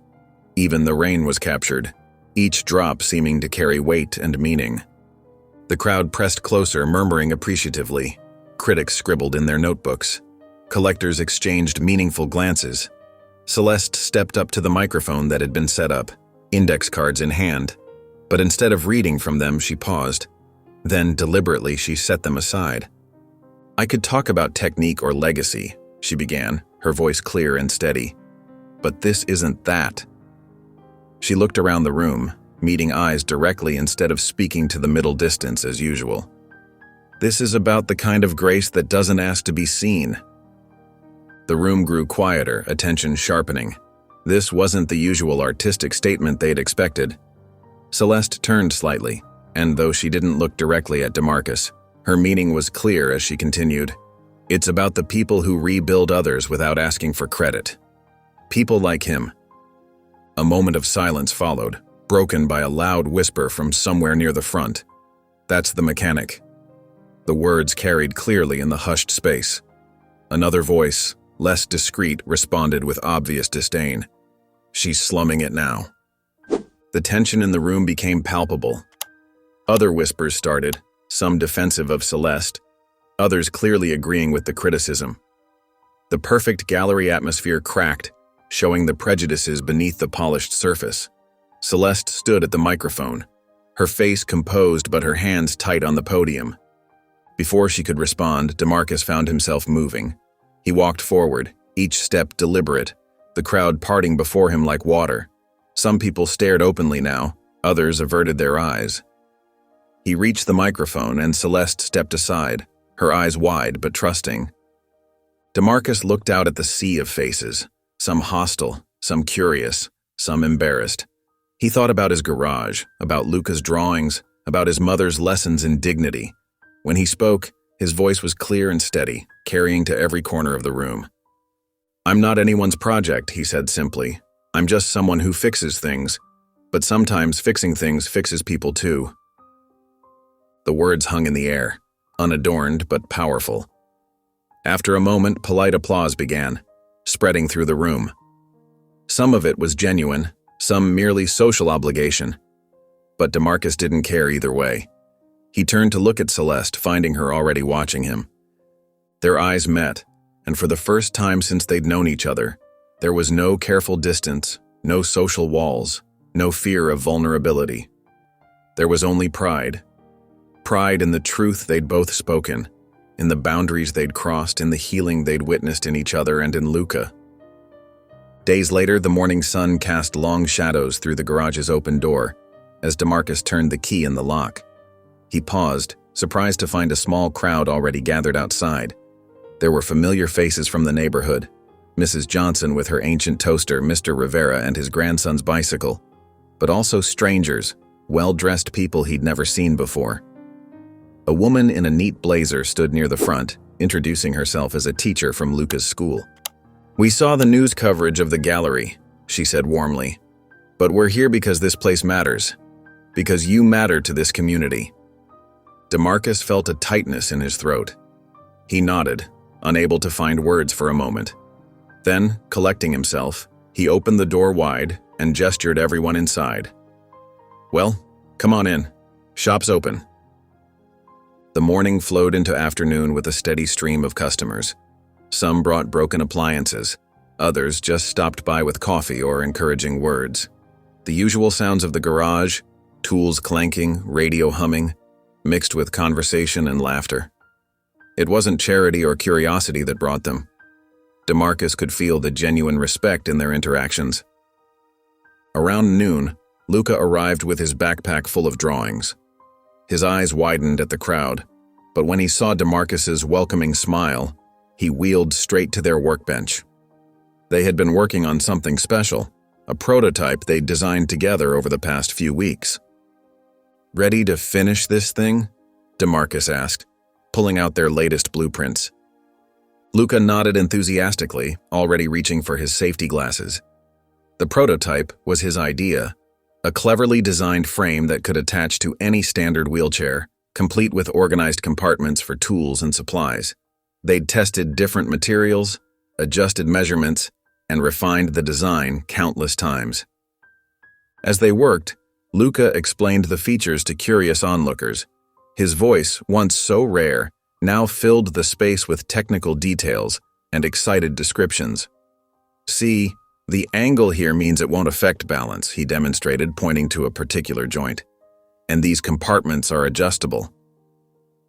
Even the rain was captured, each drop seeming to carry weight and meaning. The crowd pressed closer, murmuring appreciatively. Critics scribbled in their notebooks. Collectors exchanged meaningful glances. Celeste stepped up to the microphone that had been set up, index cards in hand. But instead of reading from them, she paused. Then, deliberately, she set them aside. "I could talk about technique or legacy," she began, her voice clear and steady. "But this isn't that." She looked around the room, meeting eyes directly instead of speaking to the middle distance as usual. "This is about the kind of grace that doesn't ask to be seen." The room grew quieter, attention sharpening. This wasn't the usual artistic statement they'd expected. Celeste turned slightly, and though she didn't look directly at DeMarcus, her meaning was clear as she continued. "It's about the people who rebuild others without asking for credit. People like him." A moment of silence followed, broken by a loud whisper from somewhere near the front. "That's the mechanic." The words carried clearly in the hushed space. Another voice, less discreet, responded with obvious disdain. "She's slumming it now." The tension in the room became palpable. Other whispers started, some defensive of Celeste, others clearly agreeing with the criticism. The perfect gallery atmosphere cracked, showing the prejudices beneath the polished surface. Celeste stood at the microphone, her face composed but her hands tight on the podium. Before she could respond, DeMarcus found himself moving. He walked forward, each step deliberate, the crowd parting before him like water. Some people stared openly now, others averted their eyes. He reached the microphone and Celeste stepped aside, her eyes wide but trusting. DeMarcus looked out at the sea of faces, some hostile, some curious, some embarrassed. He thought about his garage, about Luca's drawings, about his mother's lessons in dignity. When he spoke, his voice was clear and steady, carrying to every corner of the room. "I'm not anyone's project," he said simply. "I'm just someone who fixes things, but sometimes fixing things fixes people too." The words hung in the air, unadorned but powerful. After a moment, polite applause began, spreading through the room. Some of it was genuine, some merely social obligation. But DeMarcus didn't care either way. He turned to look at Celeste, finding her already watching him. Their eyes met, and for the first time since they'd known each other, there was no careful distance, no social walls, no fear of vulnerability. There was only pride. Pride in the truth they'd both spoken, in the boundaries they'd crossed, in the healing they'd witnessed in each other and in Luca. Days later, the morning sun cast long shadows through the garage's open door as DeMarcus turned the key in the lock. He paused, surprised to find a small crowd already gathered outside. There were familiar faces from the neighborhood, Mrs. Johnson with her ancient toaster, Mr. Rivera and his grandson's bicycle, but also strangers, well-dressed people he'd never seen before. A woman in a neat blazer stood near the front, introducing herself as a teacher from Luca's school. "We saw the news coverage of the gallery," she said warmly, "but we're here because this place matters, because you matter to this community." DeMarcus felt a tightness in his throat. He nodded, unable to find words for a moment. Then, collecting himself, he opened the door wide and gestured everyone inside. "Well, come on in. Shop's open." The morning flowed into afternoon with a steady stream of customers. Some brought broken appliances, others just stopped by with coffee or encouraging words. The usual sounds of the garage, tools clanking, radio humming, mixed with conversation and laughter. It wasn't charity or curiosity that brought them. DeMarcus could feel the genuine respect in their interactions. Around noon, Luca arrived with his backpack full of drawings. His eyes widened at the crowd, but when he saw DeMarcus's welcoming smile, he wheeled straight to their workbench. They had been working on something special, a prototype they'd designed together over the past few weeks. "Ready to finish this thing?" DeMarcus asked, pulling out their latest blueprints. Luca nodded enthusiastically, already reaching for his safety glasses. The prototype was his idea, a cleverly designed frame that could attach to any standard wheelchair, complete with organized compartments for tools and supplies. They'd tested different materials, adjusted measurements, and refined the design countless times. As they worked, Luca explained the features to curious onlookers. His voice, once so rare, now filled the space with technical details and excited descriptions. "See, the angle here means it won't affect balance," he demonstrated, pointing to a particular joint. "And these compartments are adjustable."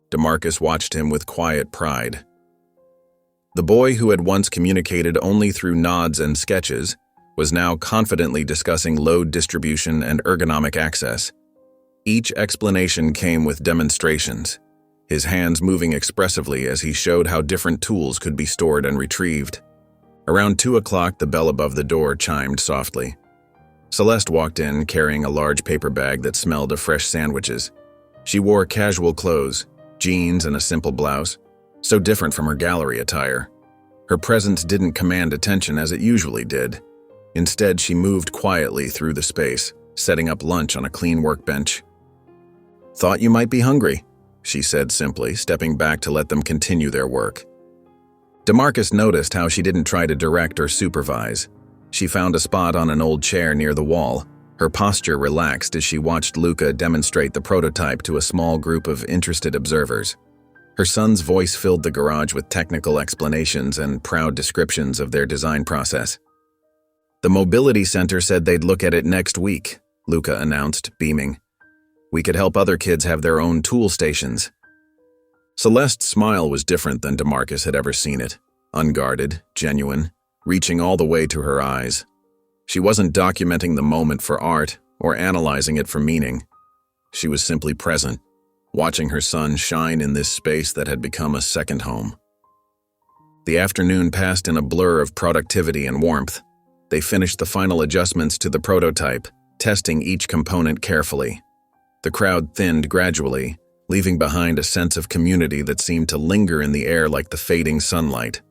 DeMarcus watched him with quiet pride. The boy who had once communicated only through nods and sketches was now confidently discussing load distribution and ergonomic access. Each explanation came with demonstrations, his hands moving expressively as he showed how different tools could be stored and retrieved. Around 2 o'clock, the bell above the door chimed softly. Celeste walked in carrying a large paper bag that smelled of fresh sandwiches. She wore casual clothes, jeans and a simple blouse, so different from her gallery attire. Her presence didn't command attention as it usually did. Instead, she moved quietly through the space, setting up lunch on a clean workbench. "Thought you might be hungry," she said simply, stepping back to let them continue their work. DeMarcus noticed how she didn't try to direct or supervise. She found a spot on an old chair near the wall, her posture relaxed as she watched Luca demonstrate the prototype to a small group of interested observers. Her son's voice filled the garage with technical explanations and proud descriptions of their design process. "The mobility center said they'd look at it next week," Luca announced, beaming. "We could help other kids have their own tool stations." Celeste's smile was different than DeMarcus had ever seen it, unguarded, genuine, reaching all the way to her eyes. She wasn't documenting the moment for art or analyzing it for meaning. She was simply present, watching her son shine in this space that had become a second home. The afternoon passed in a blur of productivity and warmth. They finished the final adjustments to the prototype, testing each component carefully. The crowd thinned gradually, leaving behind a sense of community that seemed to linger in the air like the fading sunlight.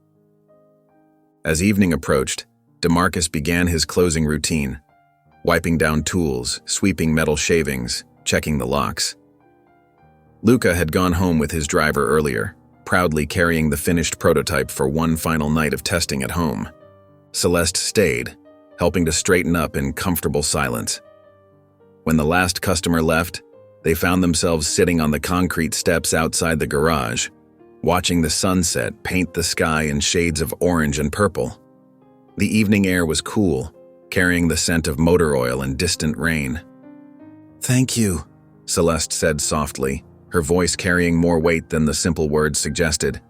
As evening approached, DeMarcus began his closing routine, wiping down tools, sweeping metal shavings, checking the locks. Luca had gone home with his driver earlier, proudly carrying the finished prototype for one final night of testing at home. Celeste stayed, helping to straighten up in comfortable silence. When the last customer left, they found themselves sitting on the concrete steps outside the garage, watching the sunset paint the sky in shades of orange and purple. The evening air was cool, carrying the scent of motor oil and distant rain. "Thank you," Celeste said softly, her voice carrying more weight than the simple words suggested.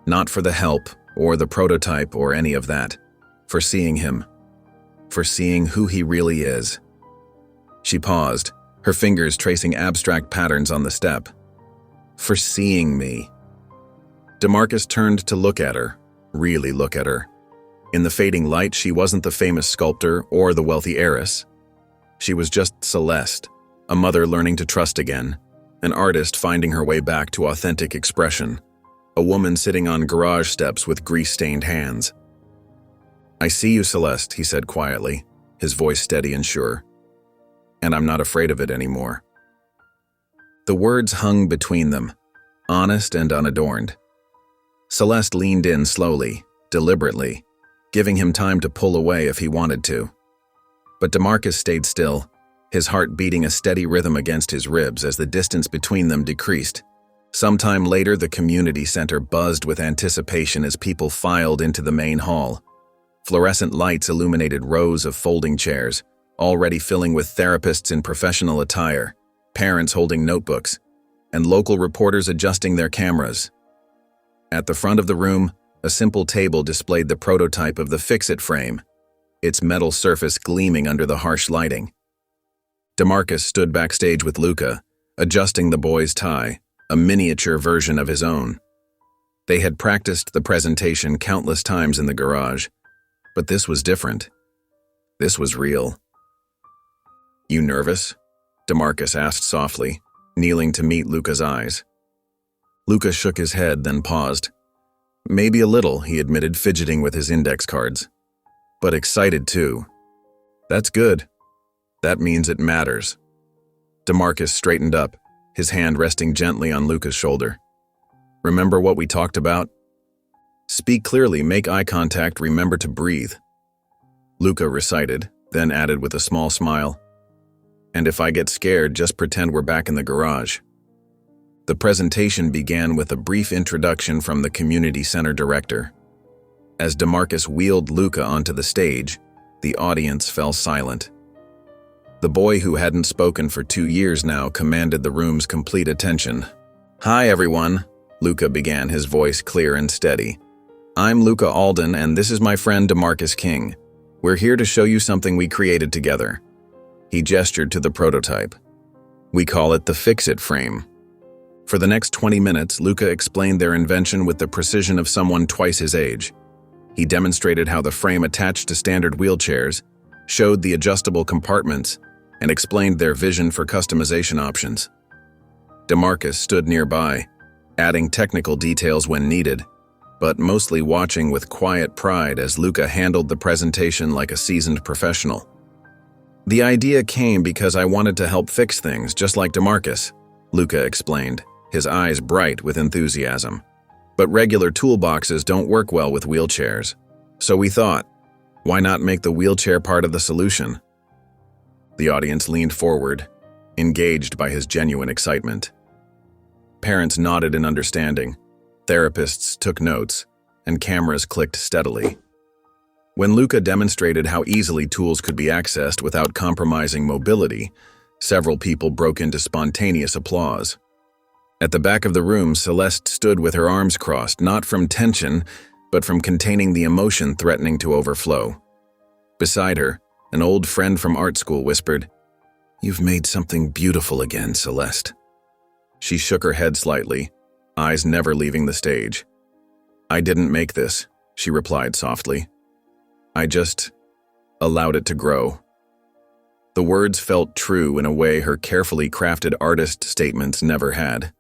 "Not for the help, or the prototype, or any of that. For seeing him. For seeing who he really is." She paused, her fingers tracing abstract patterns on the step. "For seeing me." DeMarcus turned to look at her, really look at her. In the fading light, she wasn't the famous sculptor or the wealthy heiress. She was just Celeste, a mother learning to trust again, an artist finding her way back to authentic expression, a woman sitting on garage steps with grease-stained hands. "I see you, Celeste," he said quietly, his voice steady and sure. "And I'm not afraid of it anymore." The words hung between them, honest and unadorned. Celeste leaned in slowly, deliberately, giving him time to pull away if he wanted to. But DeMarcus stayed still, his heart beating a steady rhythm against his ribs as the distance between them decreased. Sometime later, the community center buzzed with anticipation as people filed into the main hall. Fluorescent lights illuminated rows of folding chairs, already filling with therapists in professional attire, parents holding notebooks, and local reporters adjusting their cameras. At the front of the room, a simple table displayed the prototype of the Fix-It frame, its metal surface gleaming under the harsh lighting. DeMarcus stood backstage with Luca, adjusting the boy's tie, a miniature version of his own. They had practiced the presentation countless times in the garage, but this was different. This was real. "You nervous?" DeMarcus asked softly, kneeling to meet Luca's eyes. Luca shook his head, then paused. "Maybe a little," he admitted, fidgeting with his index cards. "But excited too. That's good. That means it matters. DeMarcus straightened up, his hand resting gently on Luca's shoulder. Remember what we talked about? Speak clearly, make eye contact, remember to breathe. Luca recited, then added with a small smile, and if I get scared, just pretend we're back in the garage. The presentation began with a brief introduction from the community center director. As DeMarcus wheeled Luca onto the stage, the audience fell silent. The boy who hadn't spoken for 2 years now commanded the room's complete attention. Hi everyone, Luca began, his voice clear and steady. I'm Luca Alden, and this is my friend DeMarcus King. We're here to show you something we created together. He gestured to the prototype. We call it the Fix-It frame. For the next 20 minutes, Luca explained their invention with the precision of someone twice his age. He demonstrated how the frame attached to standard wheelchairs, showed the adjustable compartments, and explained their vision for customization options. DeMarcus stood nearby, adding technical details when needed, but mostly watching with quiet pride as Luca handled the presentation like a seasoned professional. The idea came because I wanted to help fix things, just like DeMarcus, Luca explained, his eyes bright with enthusiasm. But regular toolboxes don't work well with wheelchairs. So we thought, why not make the wheelchair part of the solution? The audience leaned forward, engaged by his genuine excitement. Parents nodded in understanding, therapists took notes, and cameras clicked steadily. When Luca demonstrated how easily tools could be accessed without compromising mobility, several people broke into spontaneous applause. At the back of the room, Celeste stood with her arms crossed, not from tension, but from containing the emotion threatening to overflow. Beside her, an old friend from art school whispered, "You've made something beautiful again, Celeste." She shook her head slightly, eyes never leaving the stage. "I didn't make this," she replied softly. "I just allowed it to grow." The words felt true in a way her carefully crafted artist statements never had.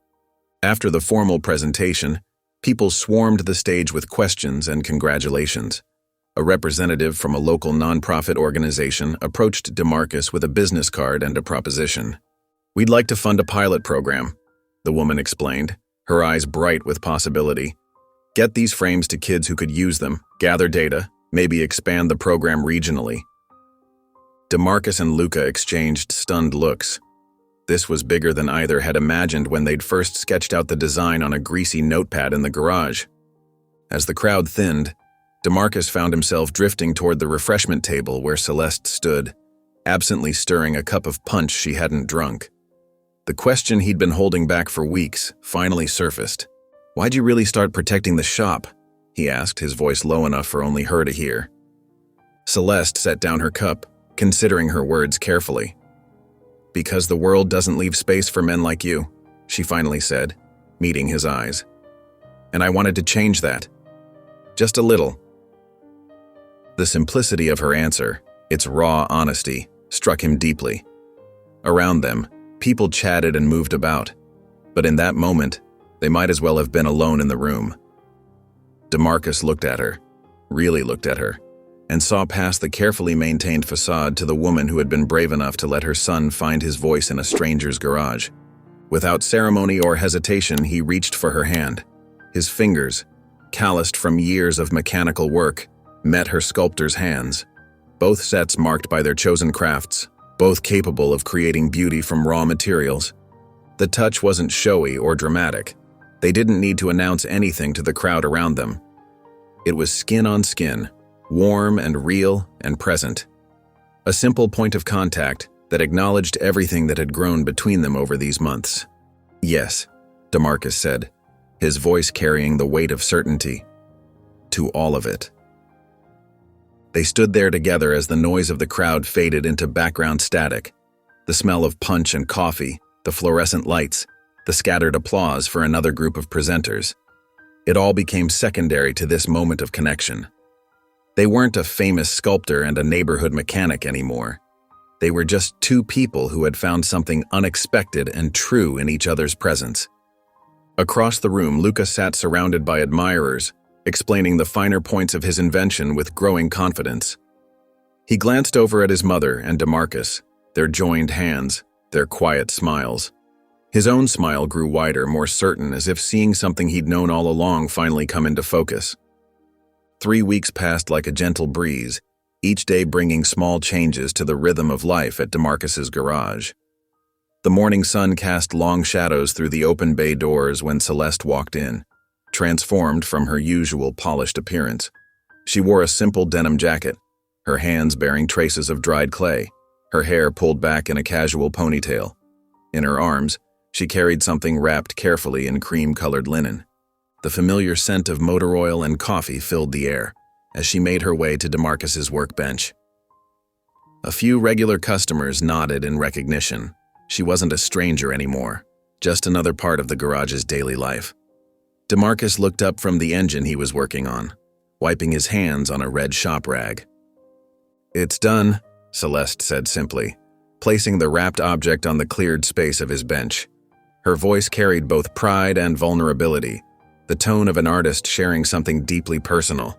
After the formal presentation, people swarmed the stage with questions and congratulations. A representative from a local nonprofit organization approached DeMarcus with a business card and a proposition. "We'd like to fund a pilot program," the woman explained, her eyes bright with possibility. "Get these frames to kids who could use them, gather data, maybe expand the program regionally." DeMarcus and Luca exchanged stunned looks. This was bigger than either had imagined when they'd first sketched out the design on a greasy notepad in the garage. As the crowd thinned, DeMarcus found himself drifting toward the refreshment table where Celeste stood, absently stirring a cup of punch she hadn't drunk. The question he'd been holding back for weeks finally surfaced. "Why'd you really start protecting the shop?" he asked, his voice low enough for only her to hear. Celeste set down her cup, considering her words carefully. "Because the world doesn't leave space for men like you," she finally said, meeting his eyes. "And I wanted to change that. Just a little." The simplicity of her answer, its raw honesty, struck him deeply. Around them, people chatted and moved about, but in that moment, they might as well have been alone in the room. DeMarcus looked at her, really looked at her, and saw past the carefully maintained facade to the woman who had been brave enough to let her son find his voice in a stranger's garage. Without ceremony or hesitation, he reached for her hand. His fingers, calloused from years of mechanical work, met her sculptor's hands, both sets marked by their chosen crafts, both capable of creating beauty from raw materials. The touch wasn't showy or dramatic. They didn't need to announce anything to the crowd around them. It was skin on skin, warm and real and present. A simple point of contact that acknowledged everything that had grown between them over these months. "Yes," DeMarcus said, his voice carrying the weight of certainty. "To all of it." They stood there together as the noise of the crowd faded into background static. The smell of punch and coffee, the fluorescent lights, the scattered applause for another group of presenters. It all became secondary to this moment of connection. They weren't a famous sculptor and a neighborhood mechanic anymore. They were just two people who had found something unexpected and true in each other's presence. Across the room, Luca sat surrounded by admirers, explaining the finer points of his invention with growing confidence. He glanced over at his mother and DeMarcus, their joined hands, their quiet smiles. His own smile grew wider, more certain, as if seeing something he'd known all along finally come into focus. 3 weeks passed like a gentle breeze, each day bringing small changes to the rhythm of life at DeMarcus's garage. The morning sun cast long shadows through the open bay doors when Celeste walked in, transformed from her usual polished appearance. She wore a simple denim jacket, her hands bearing traces of dried clay, her hair pulled back in a casual ponytail. In her arms, she carried something wrapped carefully in cream-colored linen. The familiar scent of motor oil and coffee filled the air as she made her way to DeMarcus's workbench. A few regular customers nodded in recognition. She wasn't a stranger anymore, just another part of the garage's daily life. DeMarcus looked up from the engine he was working on, wiping his hands on a red shop rag. "It's done," Celeste said simply, placing the wrapped object on the cleared space of his bench. Her voice carried both pride and vulnerability, the tone of an artist sharing something deeply personal.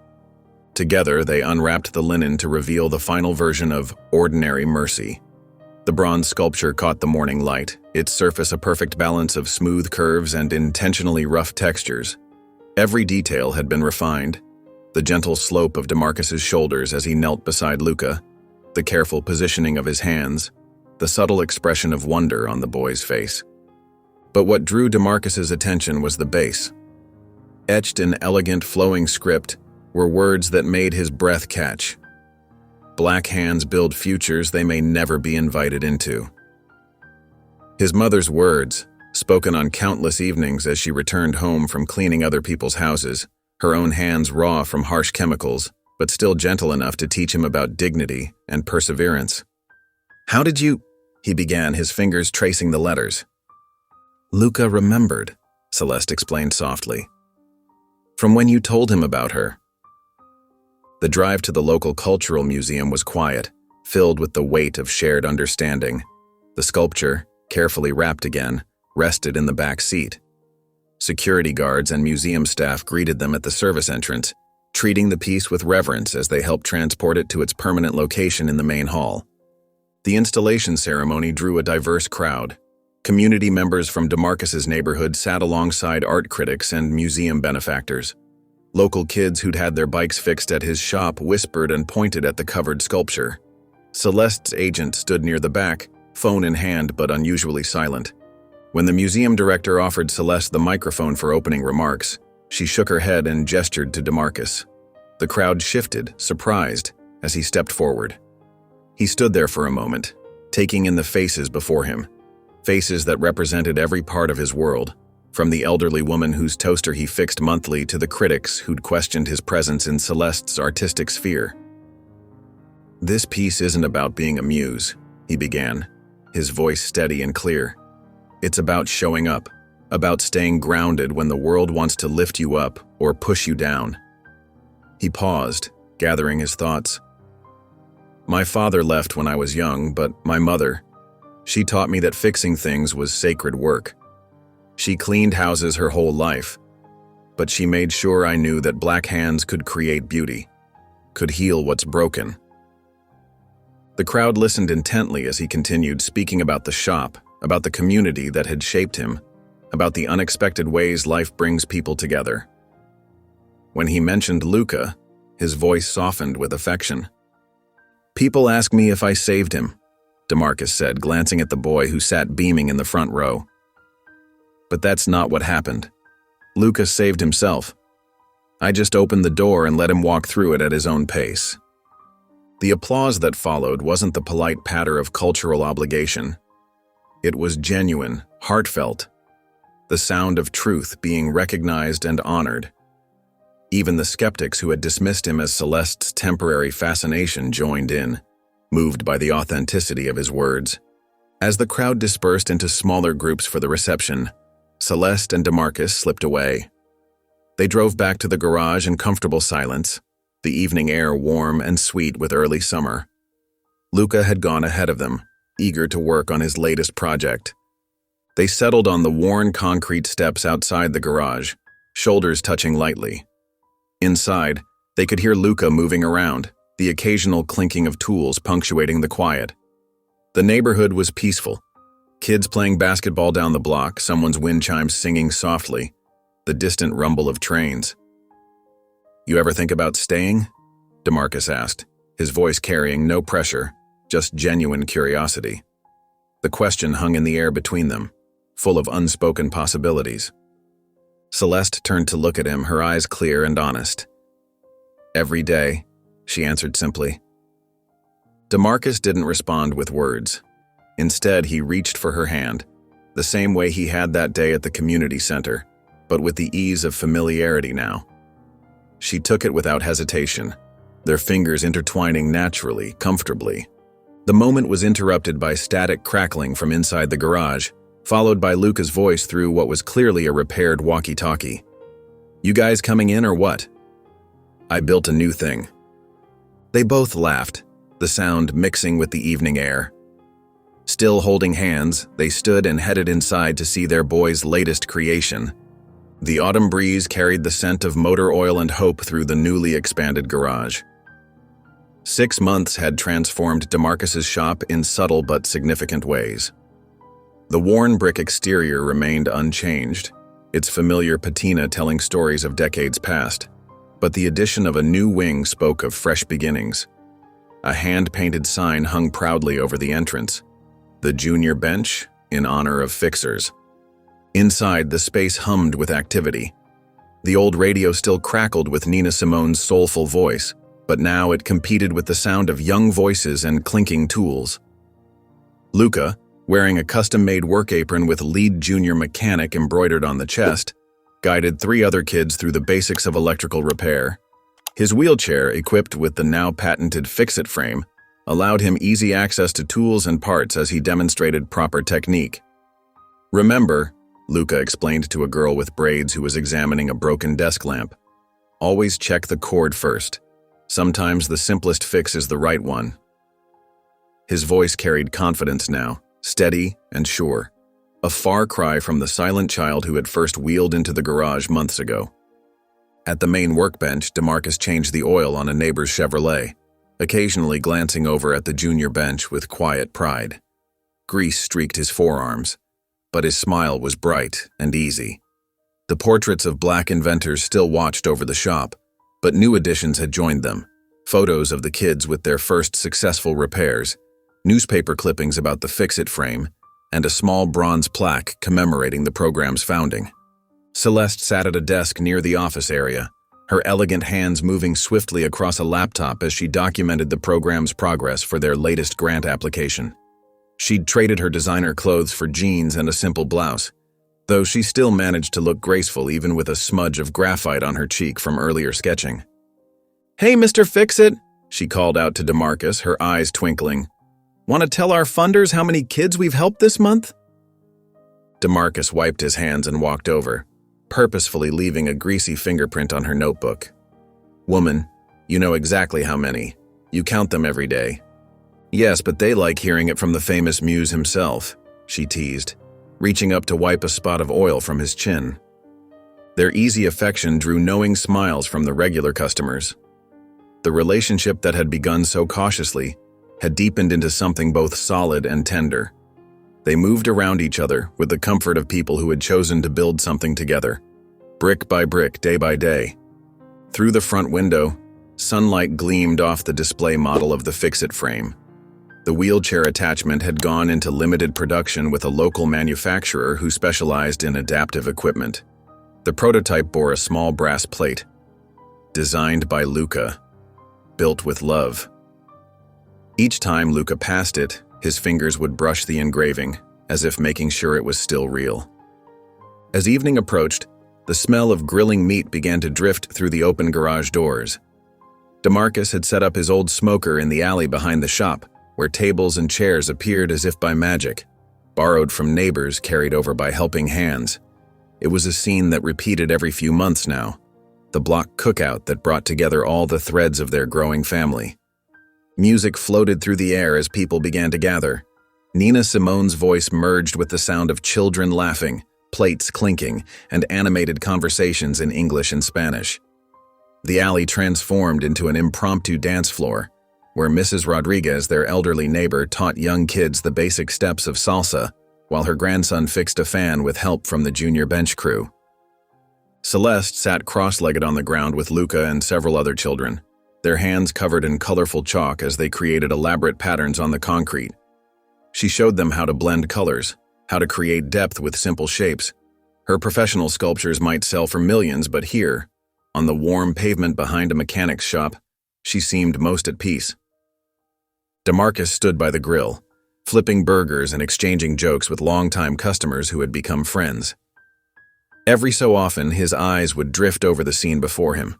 Together, they unwrapped the linen to reveal the final version of Ordinary Mercy. The bronze sculpture caught the morning light, its surface a perfect balance of smooth curves and intentionally rough textures. Every detail had been refined: the gentle slope of DeMarcus's shoulders as he knelt beside Luca, the careful positioning of his hands, the subtle expression of wonder on the boy's face. But what drew DeMarcus's attention was the base. Etched in elegant, flowing script were words that made his breath catch. "Black hands build futures they may never be invited into." His mother's words, spoken on countless evenings as she returned home from cleaning other people's houses, her own hands raw from harsh chemicals, but still gentle enough to teach him about dignity and perseverance. "How did you—" he began, his fingers tracing the letters. "Luca remembered," Celeste explained softly. "From when you told him about her." The drive to the local cultural museum was quiet, filled with the weight of shared understanding. The sculpture, carefully wrapped again, rested in the back seat. Security guards and museum staff greeted them at the service entrance, treating the piece with reverence as they helped transport it to its permanent location in the main hall. The installation ceremony drew a diverse crowd. Community members from DeMarcus's neighborhood sat alongside art critics and museum benefactors. Local kids who'd had their bikes fixed at his shop whispered and pointed at the covered sculpture. Celeste's agent stood near the back, phone in hand but unusually silent. When the museum director offered Celeste the microphone for opening remarks, she shook her head and gestured to DeMarcus. The crowd shifted, surprised, as he stepped forward. He stood there for a moment, taking in the faces before him. Faces that represented every part of his world, from the elderly woman whose toaster he fixed monthly to the critics who'd questioned his presence in Celeste's artistic sphere. "This piece isn't about being a muse," he began, his voice steady and clear. "It's about showing up, about staying grounded when the world wants to lift you up or push you down." He paused, gathering his thoughts. "My father left when I was young, but my mother, she taught me that fixing things was sacred work. She cleaned houses her whole life, but she made sure I knew that black hands could create beauty, could heal what's broken." The crowd listened intently as he continued, speaking about the shop, about the community that had shaped him, about the unexpected ways life brings people together. When he mentioned Luca, his voice softened with affection. "People ask me if I saved him," DeMarcus said, glancing at the boy who sat beaming in the front row. "But that's not what happened. Luca saved himself. I just opened the door and let him walk through it at his own pace." The applause that followed wasn't the polite patter of cultural obligation. It was genuine, heartfelt, the sound of truth being recognized and honored. Even the skeptics who had dismissed him as Celeste's temporary fascination joined in, moved by the authenticity of his words. As the crowd dispersed into smaller groups for the reception, Celeste and DeMarcus slipped away. They drove back to the garage in comfortable silence, the evening air warm and sweet with early summer. Luca had gone ahead of them, eager to work on his latest project. They settled on the worn concrete steps outside the garage, shoulders touching lightly. Inside, they could hear Luca moving around, the occasional clinking of tools punctuating the quiet. The neighborhood was peaceful. Kids playing basketball down the block, someone's wind chimes singing softly, the distant rumble of trains. "You ever think about staying?" DeMarcus asked, his voice carrying no pressure, just genuine curiosity. The question hung in the air between them, full of unspoken possibilities. Celeste turned to look at him, her eyes clear and honest. "Every day," she answered simply. DeMarcus didn't respond with words. Instead, he reached for her hand, the same way he had that day at the community center, but with the ease of familiarity now. She took it without hesitation, their fingers intertwining naturally, comfortably. The moment was interrupted by static crackling from inside the garage, followed by Luca's voice through what was clearly a repaired walkie-talkie. "You guys coming in or what?" "I built a new thing." They both laughed, the sound mixing with the evening air. Still holding hands, they stood and headed inside to see their boy's latest creation. The autumn breeze carried the scent of motor oil and hope through the newly expanded garage. 6 months had transformed DeMarcus's shop in subtle but significant ways. The worn brick exterior remained unchanged, its familiar patina telling stories of decades past, but the addition of a new wing spoke of fresh beginnings. A hand-painted sign hung proudly over the entrance, "The Junior Bench, in honor of fixers." Inside, the space hummed with activity. The old radio still crackled with Nina Simone's soulful voice, but now it competed with the sound of young voices and clinking tools. Luca, wearing a custom-made work apron with "Lead Junior Mechanic" embroidered on the chest, guided 3 other kids through the basics of electrical repair. His wheelchair, equipped with the now patented fix-it frame, allowed him easy access to tools and parts as he demonstrated proper technique. "Remember," Luca explained to a girl with braids who was examining a broken desk lamp, "always check the cord first. Sometimes the simplest fix is the right one." His voice carried confidence now, steady and sure, a far cry from the silent child who had first wheeled into the garage months ago. At the main workbench, DeMarcus changed the oil on a neighbor's Chevrolet, occasionally glancing over at the junior bench with quiet pride. Grease streaked his forearms, but his smile was bright and easy. The portraits of black inventors still watched over the shop, but new additions had joined them. Photos of the kids with their first successful repairs, newspaper clippings about the fix-it frame, and a small bronze plaque commemorating the program's founding. Celeste sat at a desk near the office area, her elegant hands moving swiftly across a laptop as she documented the program's progress for their latest grant application. She'd traded her designer clothes for jeans and a simple blouse, though she still managed to look graceful even with a smudge of graphite on her cheek from earlier sketching. "Hey, Mr. Fix-It," she called out to DeMarcus, her eyes twinkling. "Want to tell our funders how many kids we've helped this month?" DeMarcus wiped his hands and walked over, purposefully leaving a greasy fingerprint on her notebook. "Woman, you know exactly how many. You count them every day." "Yes, but they like hearing it from the famous muse himself," she teased, reaching up to wipe a spot of oil from his chin. Their easy affection drew knowing smiles from the regular customers. The relationship that had begun so cautiously had deepened into something both solid and tender. They moved around each other with the comfort of people who had chosen to build something together, brick by brick, day by day. Through the front window, sunlight gleamed off the display model of the fix-it frame. The wheelchair attachment had gone into limited production with a local manufacturer who specialized in adaptive equipment. The prototype bore a small brass plate, "Designed by Luca, built with love." Each time Luca passed it, his fingers would brush the engraving, as if making sure it was still real. As evening approached, the smell of grilling meat began to drift through the open garage doors. DeMarcus had set up his old smoker in the alley behind the shop, where tables and chairs appeared as if by magic, borrowed from neighbors carried over by helping hands. It was a scene that repeated every few months now, the block cookout that brought together all the threads of their growing family. Music floated through the air as people began to gather. Nina Simone's voice merged with the sound of children laughing, plates clinking, and animated conversations in English and Spanish. The alley transformed into an impromptu dance floor, where Mrs. Rodriguez, their elderly neighbor, taught young kids the basic steps of salsa, while her grandson fixed a fan with help from the junior bench crew. Celeste sat cross-legged on the ground with Luca and several other children, their hands covered in colorful chalk as they created elaborate patterns on the concrete. She showed them how to blend colors, how to create depth with simple shapes. Her professional sculptures might sell for millions, but here, on the warm pavement behind a mechanic's shop, she seemed most at peace. DeMarcus stood by the grill, flipping burgers and exchanging jokes with longtime customers who had become friends. Every so often, his eyes would drift over the scene before him,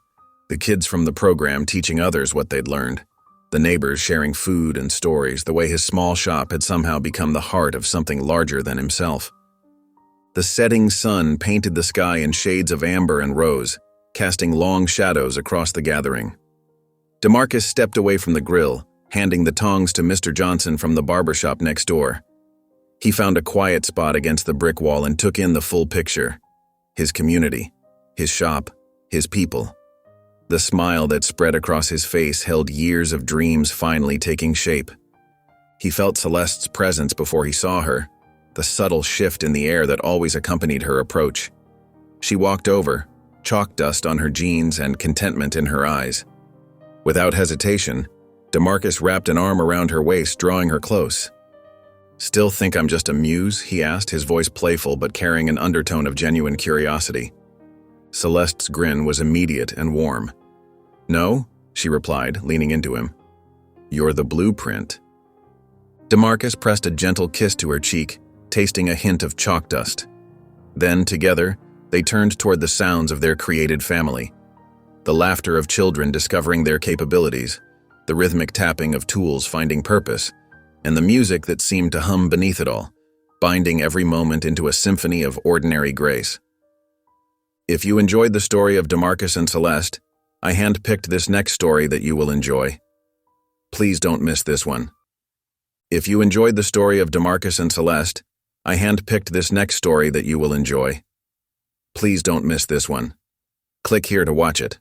the kids from the program teaching others what they'd learned, the neighbors sharing food and stories, the way his small shop had somehow become the heart of something larger than himself. The setting sun painted the sky in shades of amber and rose, casting long shadows across the gathering. DeMarcus stepped away from the grill, handing the tongs to Mr. Johnson from the barbershop next door. He found a quiet spot against the brick wall and took in the full picture. His community, his shop, his people. The smile that spread across his face held years of dreams finally taking shape. He felt Celeste's presence before he saw her, the subtle shift in the air that always accompanied her approach. She walked over, chalk dust on her jeans and contentment in her eyes. Without hesitation, DeMarcus wrapped an arm around her waist, drawing her close. "Still think I'm just a muse?" he asked, his voice playful but carrying an undertone of genuine curiosity. Celeste's grin was immediate and warm. "No," she replied, leaning into him. "You're the blueprint." DeMarcus pressed a gentle kiss to her cheek, tasting a hint of chalk dust. Then, together, they turned toward the sounds of their created family. The laughter of children discovering their capabilities, the rhythmic tapping of tools finding purpose, and the music that seemed to hum beneath it all, binding every moment into a symphony of ordinary grace. If you enjoyed the story of DeMarcus and Celeste, I handpicked this next story that you will enjoy. Please don't miss this one. If you enjoyed the story of DeMarcus and Celeste, I handpicked this next story that you will enjoy. Please don't miss this one. Click here to watch it.